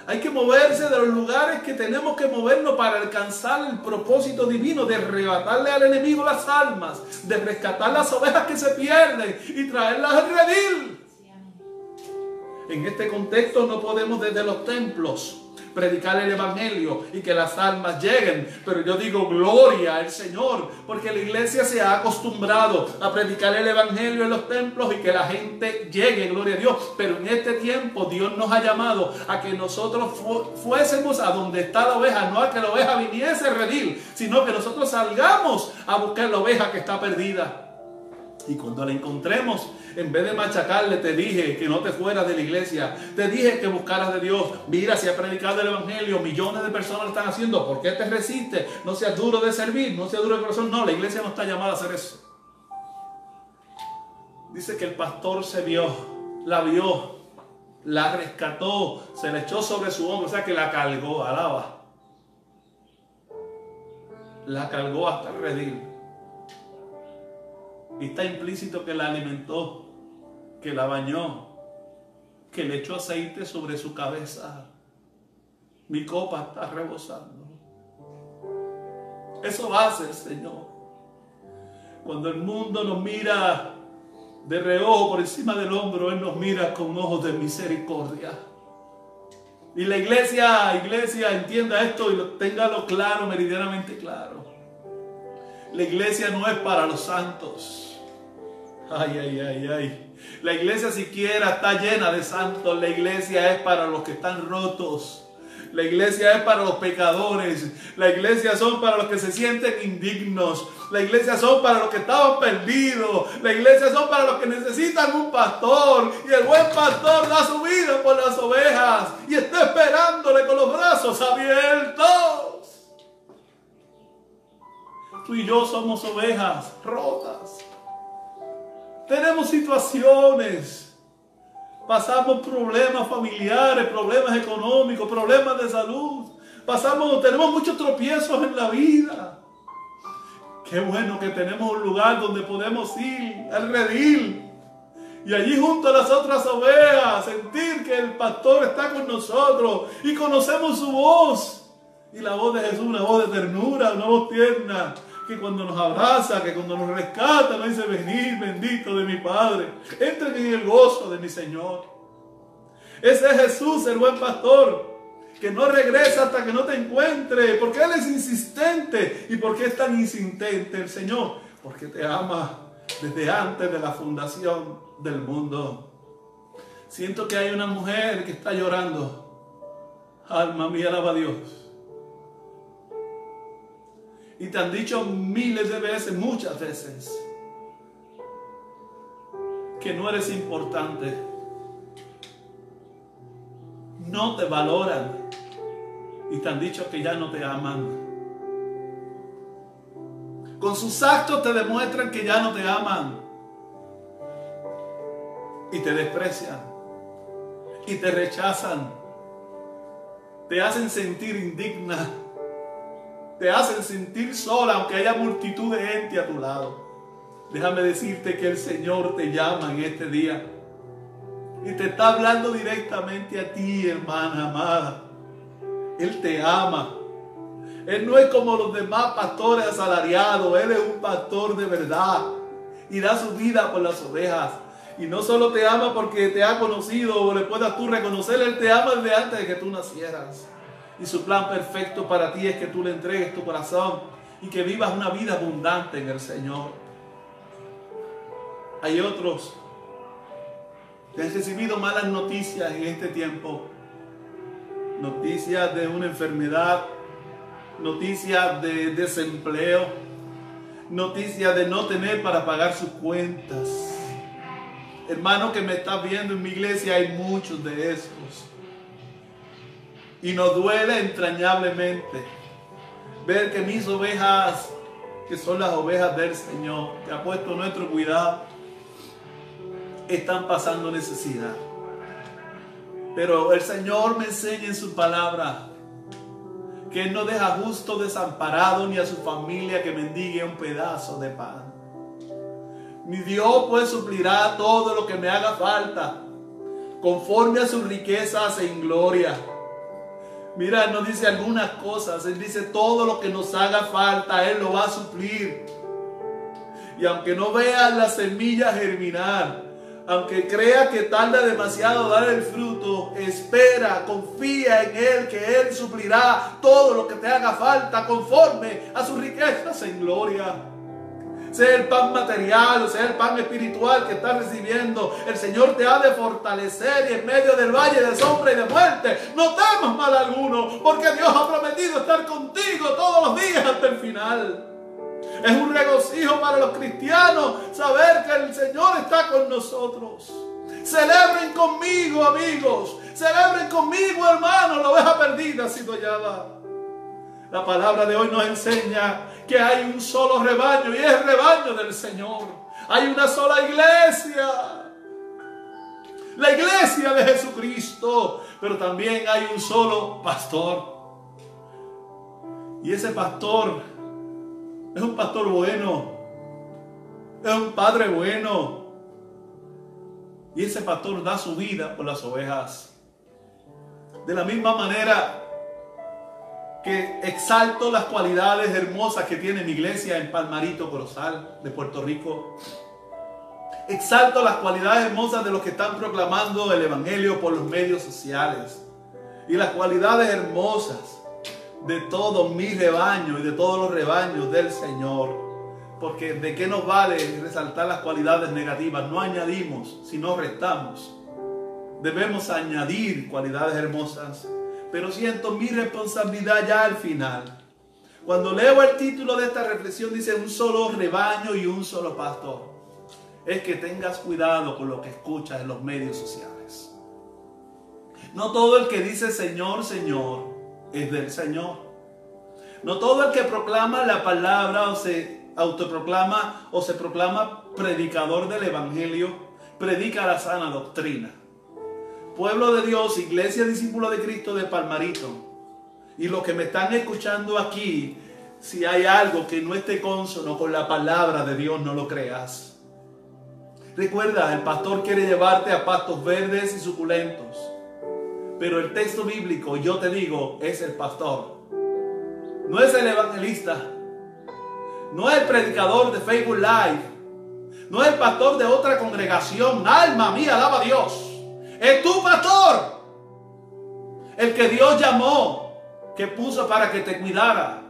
Hay que moverse de los lugares que tenemos que movernos para alcanzar el propósito divino de arrebatarle al enemigo las almas, de rescatar las ovejas que se pierden y traerlas al redil. En este contexto no podemos desde los templos predicar el evangelio y que las almas lleguen, pero yo digo gloria al Señor, porque la iglesia se ha acostumbrado a predicar el evangelio en los templos y que la gente llegue, gloria a Dios. Pero en este tiempo Dios nos ha llamado a que nosotros fuésemos a donde está la oveja, no a que la oveja viniese a redil, sino que nosotros salgamos a buscar la oveja que está perdida. Y cuando la encontremos, en vez de machacarle, te dije que no te fueras de la iglesia, te dije que buscaras de Dios. Mira, si has predicado el evangelio, millones de personas lo están haciendo, ¿por qué te resistes? No seas duro de servir, no seas duro de corazón. No, la iglesia no está llamada a hacer eso. Dice que el pastor la vio, la rescató, se la echó sobre su hombro, o sea que la cargó, alaba. La cargó hasta el redil. Y está implícito que la alimentó, que la bañó, que le echó aceite sobre su cabeza. Mi copa está rebosando. Eso hace el Señor. Cuando el mundo nos mira de reojo por encima del hombro, Él nos mira con ojos de misericordia. Y la iglesia, entienda esto y téngalo claro, meridianamente claro. La iglesia no es para los santos. Ay, ay, ay, ay. La iglesia siquiera está llena de santos. La iglesia es para los que están rotos. La iglesia es para los pecadores. La iglesia son para los que se sienten indignos. La iglesia son para los que estaban perdidos. La iglesia son para los que necesitan un pastor. Y el buen pastor da su vida por las ovejas. Y está esperándole con los brazos abiertos. Tú y yo somos ovejas rotas. Tenemos situaciones. Pasamos problemas familiares, problemas económicos, problemas de salud. Tenemos muchos tropiezos en la vida. Qué bueno que tenemos un lugar donde podemos ir al redil. Y allí junto a las otras ovejas, sentir que el pastor está con nosotros y conocemos su voz. Y la voz de Jesús, una voz de ternura, una voz tierna, que cuando nos abraza, que cuando nos rescata, nos dice: venid, bendito de mi Padre, entren en el gozo de mi Señor. Ese es Jesús, el buen pastor, que no regresa hasta que no te encuentre, porque Él es insistente. ¿Y por qué es tan insistente el Señor? Porque te ama desde antes de la fundación del mundo. Siento que hay una mujer que está llorando. Alma mía, alaba a Dios. Y te han dicho miles de veces, muchas veces, que no eres importante. No te valoran. Y te han dicho que ya no te aman. Con sus actos te demuestran que ya no te aman. Y te desprecian. Y te rechazan. Te hacen sentir indigna. Te hacen sentir sola, aunque haya multitud de gente a tu lado. Déjame decirte que el Señor te llama en este día. Y te está hablando directamente a ti, hermana amada. Él te ama. Él no es como los demás pastores asalariados. Él es un pastor de verdad. Y da su vida por las ovejas. Y no solo te ama porque te ha conocido o le puedas tú reconocer. Él te ama desde antes de que tú nacieras. Y su plan perfecto para ti es que tú le entregues tu corazón y que vivas una vida abundante en el Señor. Hay otros que han recibido malas noticias en este tiempo. Noticias de una enfermedad, noticias de desempleo, noticias de no tener para pagar sus cuentas. Hermano que me estás viendo en mi iglesia, hay muchos de esos. Y nos duele entrañablemente ver que mis ovejas, que son las ovejas del Señor, que ha puesto nuestro cuidado, están pasando necesidad. Pero el Señor me enseña en su palabra que Él no deja justo desamparado ni a su familia que mendigue un pedazo de pan. Mi Dios pues suplirá todo lo que me haga falta, conforme a sus riquezas en gloria. Mira, Él nos dice algunas cosas. Él dice todo lo que nos haga falta, Él lo va a suplir. Y aunque no veas la semilla germinar, aunque crea que tarda demasiado dar el fruto, espera, confía en Él, que Él suplirá todo lo que te haga falta conforme a sus riquezas en gloria. Sea el pan material o sea el pan espiritual que estás recibiendo, el Señor te ha de fortalecer, y en medio del valle de sombra y de muerte no temas mal alguno, porque Dios ha prometido estar contigo todos los días hasta el final. Es un regocijo para los cristianos saber que el Señor está con nosotros. Celebren conmigo, amigos. Celebren conmigo, hermanos. La oveja perdida ha sido hallada. La palabra de hoy nos enseña que hay un solo rebaño y es el rebaño del Señor. Hay una sola iglesia. La iglesia de Jesucristo. Pero también hay un solo pastor. Y ese pastor es un pastor bueno. Es un padre bueno. Y ese pastor da su vida por las ovejas. De la misma manera que exalto las cualidades hermosas que tiene mi iglesia en Palmarito, Corozal, de Puerto Rico. Exalto las cualidades hermosas de los que están proclamando el evangelio por los medios sociales. Y las cualidades hermosas de todo mi rebaño y de todos los rebaños del Señor. Porque de qué nos vale resaltar las cualidades negativas. No añadimos, sino restamos. Debemos añadir cualidades hermosas. Pero siento mi responsabilidad ya al final. Cuando leo el título de esta reflexión, dice un solo rebaño y un solo pastor. Es que tengas cuidado con lo que escuchas en los medios sociales. No todo el que dice Señor, Señor es del Señor. No todo el que proclama la palabra o se autoproclama o se proclama predicador del evangelio predica la sana doctrina. Pueblo de Dios, iglesia discípulo de Cristo de Palmarito, y los que me están escuchando aquí, si hay algo que no esté consono con la palabra de Dios, no lo creas. Recuerda, el pastor quiere llevarte a pastos verdes y suculentos. Pero el texto bíblico, yo te digo, es el pastor. No es el evangelista. No es el predicador de Facebook Live. No es el pastor de otra congregación. Alma mía, alaba a Dios. Es tu pastor. El que Dios llamó, que puso para que te cuidara.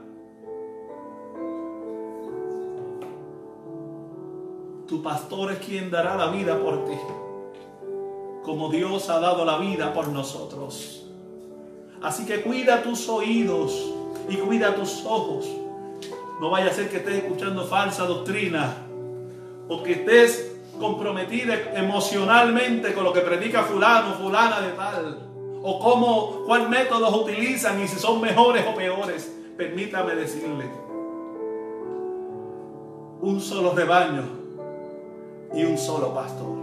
Tu pastor es quien dará la vida por ti, como Dios ha dado la vida por nosotros. Así que cuida tus oídos y cuida tus ojos. No vaya a ser que estés escuchando falsa doctrina o que estés comprometida emocionalmente con lo que predica fulano, fulana de tal, o cuál métodos utilizan y si son mejores o peores. Permítame decirle, un solo rebaño y un solo pastor.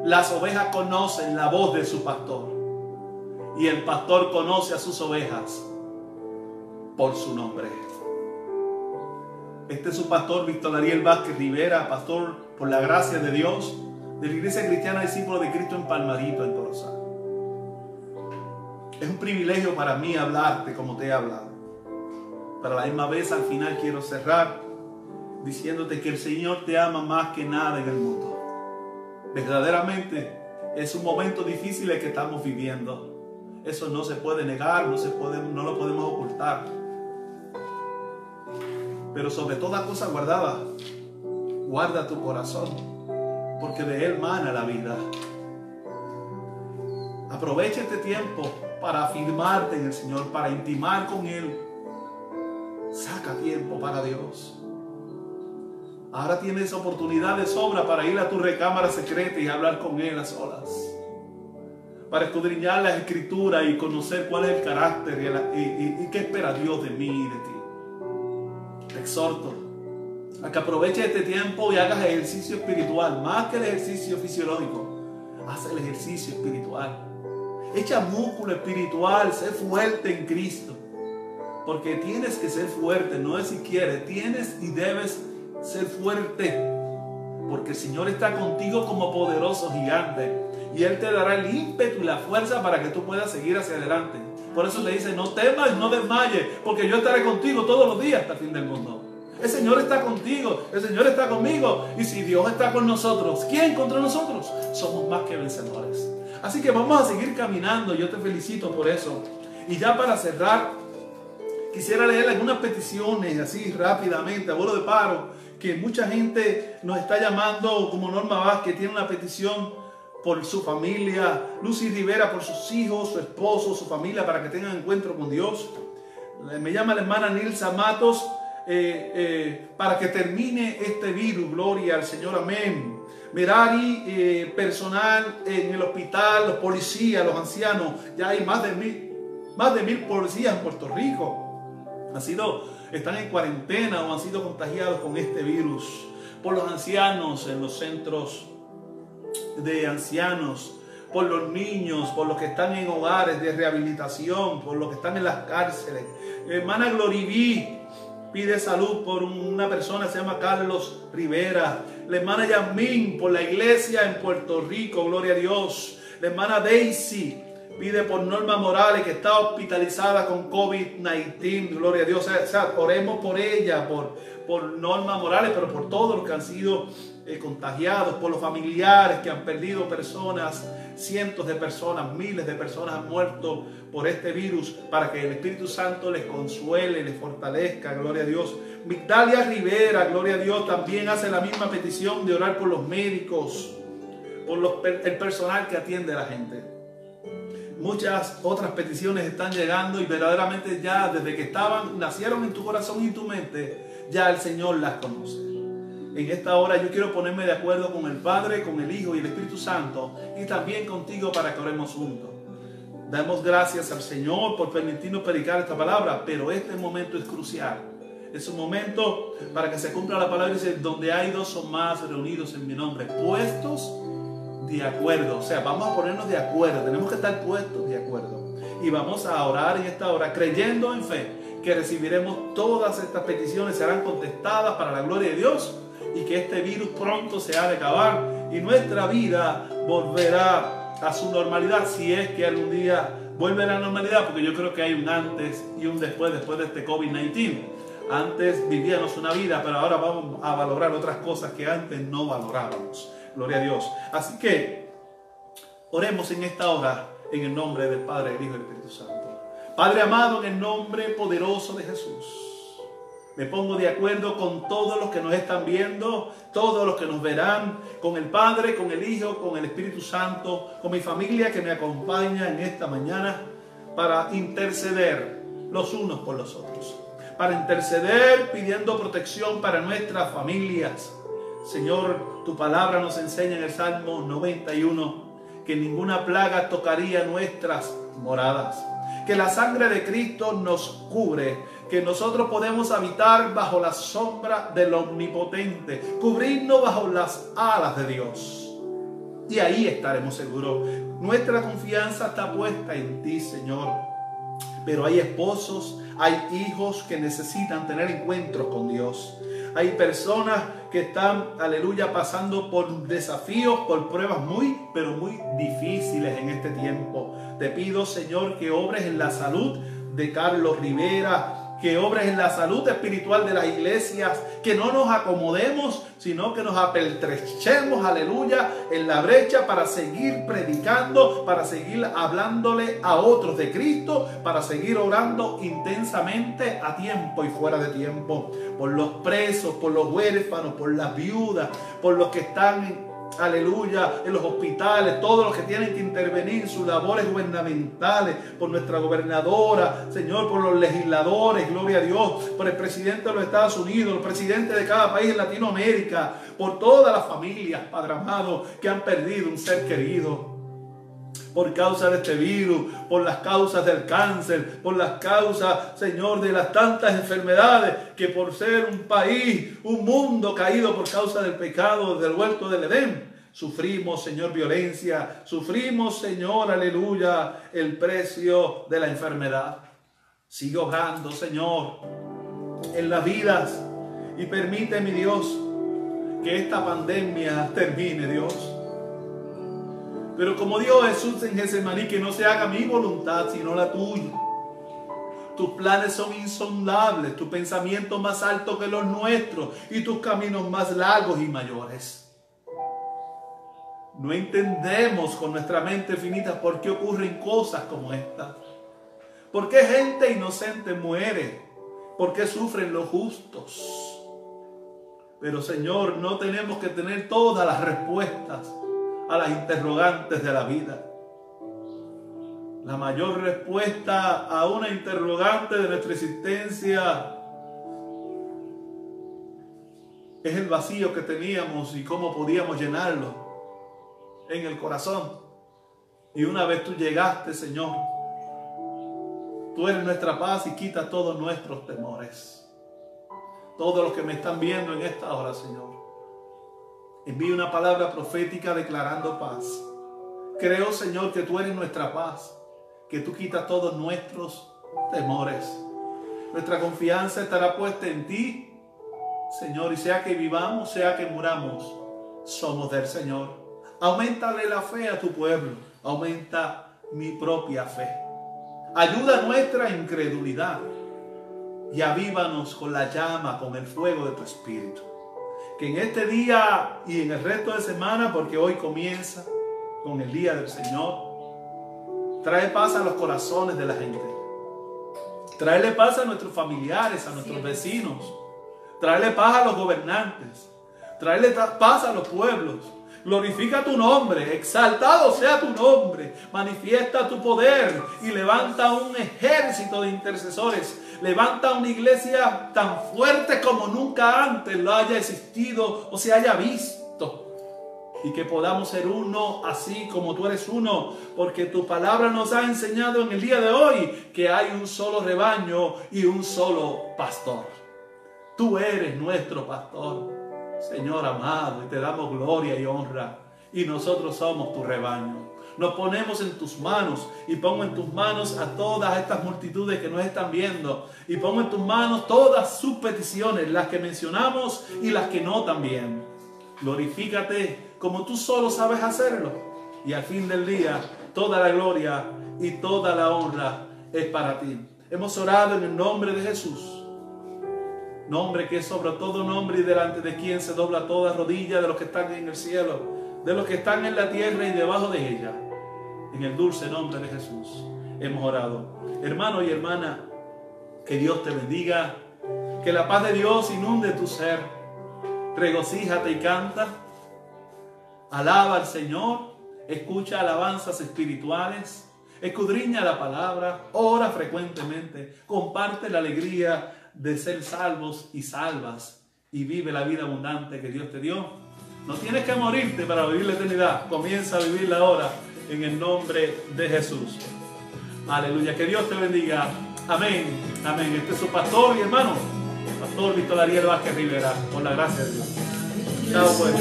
Las ovejas conocen la voz de su pastor y el pastor conoce a sus ovejas por su nombre. Este es su pastor Víctor Ariel Vázquez Rivera, pastor por la gracia de Dios de la Iglesia Cristiana Discípulo de Cristo en Palmarito, en Corozal. Es un privilegio para mí hablarte como te he hablado. Pero a la misma vez al final quiero cerrar diciéndote que el Señor te ama más que nada en el mundo. Verdaderamente es un momento difícil el que estamos viviendo. Eso no se puede negar, no lo podemos ocultar. Pero sobre toda cosa guardada, guarda tu corazón, porque de él mana la vida. Aprovecha este tiempo para afirmarte en el Señor, para intimar con Él. Saca tiempo para Dios. Ahora tienes oportunidad de sobra para ir a tu recámara secreta y hablar con Él a solas. Para escudriñar las Escrituras y conocer cuál es el carácter y qué espera Dios de mí y de ti. Te exhorto a que aproveches este tiempo y hagas ejercicio espiritual. Más que el ejercicio fisiológico, haz el ejercicio espiritual. Echa músculo espiritual, sé fuerte en Cristo. Porque tienes que ser fuerte, no es si quieres, tienes y debes ser fuerte, porque el Señor está contigo como poderoso gigante y Él te dará el ímpetu y la fuerza para que tú puedas seguir hacia adelante. Por eso le dice, no temas, no desmayes, porque yo estaré contigo todos los días hasta el fin del mundo. El Señor está contigo, el Señor está conmigo, y si Dios está con nosotros, ¿quién contra nosotros? Somos más que vencedores. Así que vamos a seguir caminando. Yo te felicito por eso. Y ya para cerrar, quisiera leer algunas peticiones así rápidamente, a vuelo de paro, que mucha gente nos está llamando, como Norma Vázquez, tiene una petición por su familia, Lucy Rivera por sus hijos, su esposo, su familia, para que tengan encuentro con Dios. Me llama la hermana Nilsa Matos, para que termine este virus, gloria al Señor, amén. Merari, personal en el hospital, los policías, los ancianos, ya hay más de 1000 policías en Puerto Rico. Están en cuarentena o han sido contagiados con este virus. Por los ancianos en los centros de ancianos, por los niños, por los que están en hogares de rehabilitación, por los que están en las cárceles. Hermana Gloriví pide salud por una persona que se llama Carlos Rivera. La hermana Yasmín por la iglesia en Puerto Rico, gloria a Dios. La hermana Daisy Pide por Norma Morales, que está hospitalizada con COVID-19. Gloria a Dios. O sea, oremos por ella, por Norma Morales, pero por todos los que han sido contagiados, por los familiares que han perdido personas, cientos de personas, miles de personas han muerto por este virus, para que el Espíritu Santo les consuele, les fortalezca, gloria a Dios. Migdalia Rivera, gloria a Dios, también hace la misma petición de orar por los médicos, por el personal que atiende a la gente. Muchas otras peticiones están llegando y verdaderamente ya desde que nacieron en tu corazón y tu mente, ya el Señor las conoce. En esta hora yo quiero ponerme de acuerdo con el Padre, con el Hijo y el Espíritu Santo, y también contigo para que oremos juntos. Damos gracias al Señor por permitirnos predicar esta palabra, pero este momento es crucial. Es un momento para que se cumpla la palabra, dice, donde hay dos o más reunidos en mi nombre, puestos de acuerdo. O sea, vamos a ponernos de acuerdo, tenemos que estar puestos de acuerdo. Y vamos a orar en esta hora, creyendo en fe, que recibiremos todas estas peticiones, serán contestadas para la gloria de Dios, y que este virus pronto se ha de acabar y nuestra vida volverá a su normalidad, si es que algún día vuelve a la normalidad, porque yo creo que hay un antes y un después de este COVID-19. Antes vivíamos una vida, pero ahora vamos a valorar otras cosas que antes no valorábamos. Gloria a Dios. Así que oremos en esta hora en el nombre del Padre, del Hijo y del Espíritu Santo. Padre amado, en el nombre poderoso de Jesús, me pongo de acuerdo con todos los que nos están viendo, todos los que nos verán, con el Padre, con el Hijo, con el Espíritu Santo, con mi familia que me acompaña en esta mañana para interceder los unos por los otros. Para interceder pidiendo protección para nuestras familias. Señor, tu palabra nos enseña en el Salmo 91 que ninguna plaga tocaría nuestras moradas. Que la sangre de Cristo nos cubre, que nosotros podemos habitar bajo la sombra del Omnipotente, cubrirnos bajo las alas de Dios. Y ahí estaremos seguros. Nuestra confianza está puesta en ti, Señor. Pero hay esposos, hay hijos que necesitan tener encuentros con Dios. Hay personas que están, aleluya, pasando por desafíos, por pruebas pero muy difíciles en este tiempo. Te pido, Señor, que obres en la salud de Carlos Rivera, que obres en la salud espiritual de las iglesias, que no nos acomodemos, sino que nos apertrechemos, aleluya, en la brecha para seguir predicando, para seguir hablándole a otros de Cristo, para seguir orando intensamente a tiempo y fuera de tiempo, por los presos, por los huérfanos, por las viudas, por los que están aleluya, en los hospitales, todos los que tienen que intervenir en sus labores gubernamentales, por nuestra gobernadora, Señor, por los legisladores, gloria a Dios, por el presidente de los Estados Unidos, los presidentes de cada país en Latinoamérica, por todas las familias, Padre amado, que han perdido un ser querido por causa de este virus, por las causas del cáncer, por las causas, Señor, de las tantas enfermedades, que por ser un país, un mundo caído por causa del pecado del huerto del Edén, sufrimos, Señor, violencia, sufrimos, Señor, aleluya, el precio de la enfermedad. Sigue obrando, Señor, en las vidas y permite, mi Dios, que esta pandemia termine, Dios. Pero como dijo Jesús en Getsemaní, que no se haga mi voluntad, sino la tuya. Tus planes son insondables, tu pensamiento más alto que los nuestros y tus caminos más largos y mayores. No entendemos con nuestra mente finita por qué ocurren cosas como esta. ¿Por qué gente inocente muere? ¿Por qué sufren los justos? Pero, Señor, no tenemos que tener todas las respuestas a las interrogantes de la vida. La mayor respuesta a una interrogante de nuestra existencia es el vacío que teníamos y cómo podíamos llenarlo en el corazón. Y una vez tú llegaste, Señor, tú eres nuestra paz y quita todos nuestros temores. Todos los que me están viendo en esta hora, Señor, envíe una palabra profética declarando paz. Creo, Señor, que tú eres nuestra paz, que tú quitas todos nuestros temores. Nuestra confianza estará puesta en ti, Señor, y sea que vivamos, sea que muramos, somos del Señor. Auméntale la fe a tu pueblo, aumenta mi propia fe. Ayuda nuestra incredulidad y avívanos con la llama, con el fuego de tu Espíritu. Que en este día y en el resto de semana, porque hoy comienza con el día del Señor, trae paz a los corazones de la gente. Tráele paz a nuestros familiares, a nuestros vecinos. Tráele paz a los gobernantes. Tráele paz a los pueblos. Glorifica tu nombre, exaltado sea tu nombre. Manifiesta tu poder y levanta un ejército de intercesores. Levanta una iglesia tan fuerte como nunca antes lo haya existido o se haya visto. Y que podamos ser uno así como tú eres uno, porque tu palabra nos ha enseñado en el día de hoy que hay un solo rebaño y un solo pastor. Tú eres nuestro pastor, Señor amado, y te damos gloria y honra, y nosotros somos tu rebaño. Nos ponemos en tus manos y pongo en tus manos a todas estas multitudes que nos están viendo, y pongo en tus manos todas sus peticiones, las que mencionamos y las que no también. Glorifícate como tú solo sabes hacerlo, y al fin del día toda la gloria y toda la honra es para ti. Hemos orado en el nombre de Jesús, nombre que es sobre todo nombre y delante de quien se dobla toda rodilla de los que están en el cielo, de los que están en la tierra y debajo de ella. En el dulce nombre de Jesús hemos orado. Hermano y hermana, que Dios te bendiga, que la paz de Dios inunde tu ser. Regocíjate y canta. Alaba al Señor, escucha alabanzas espirituales, escudriña la palabra, ora frecuentemente, comparte la alegría de ser salvos y salvas y vive la vida abundante que Dios te dio. No tienes que morirte para vivir la eternidad, comienza a vivirla ahora en el nombre de Jesús. Aleluya, que Dios te bendiga. Amén, amén. Este es su pastor y hermano, Pastor Víctor Ariel Vázquez Rivera, por la gracia de Dios. Chao pues.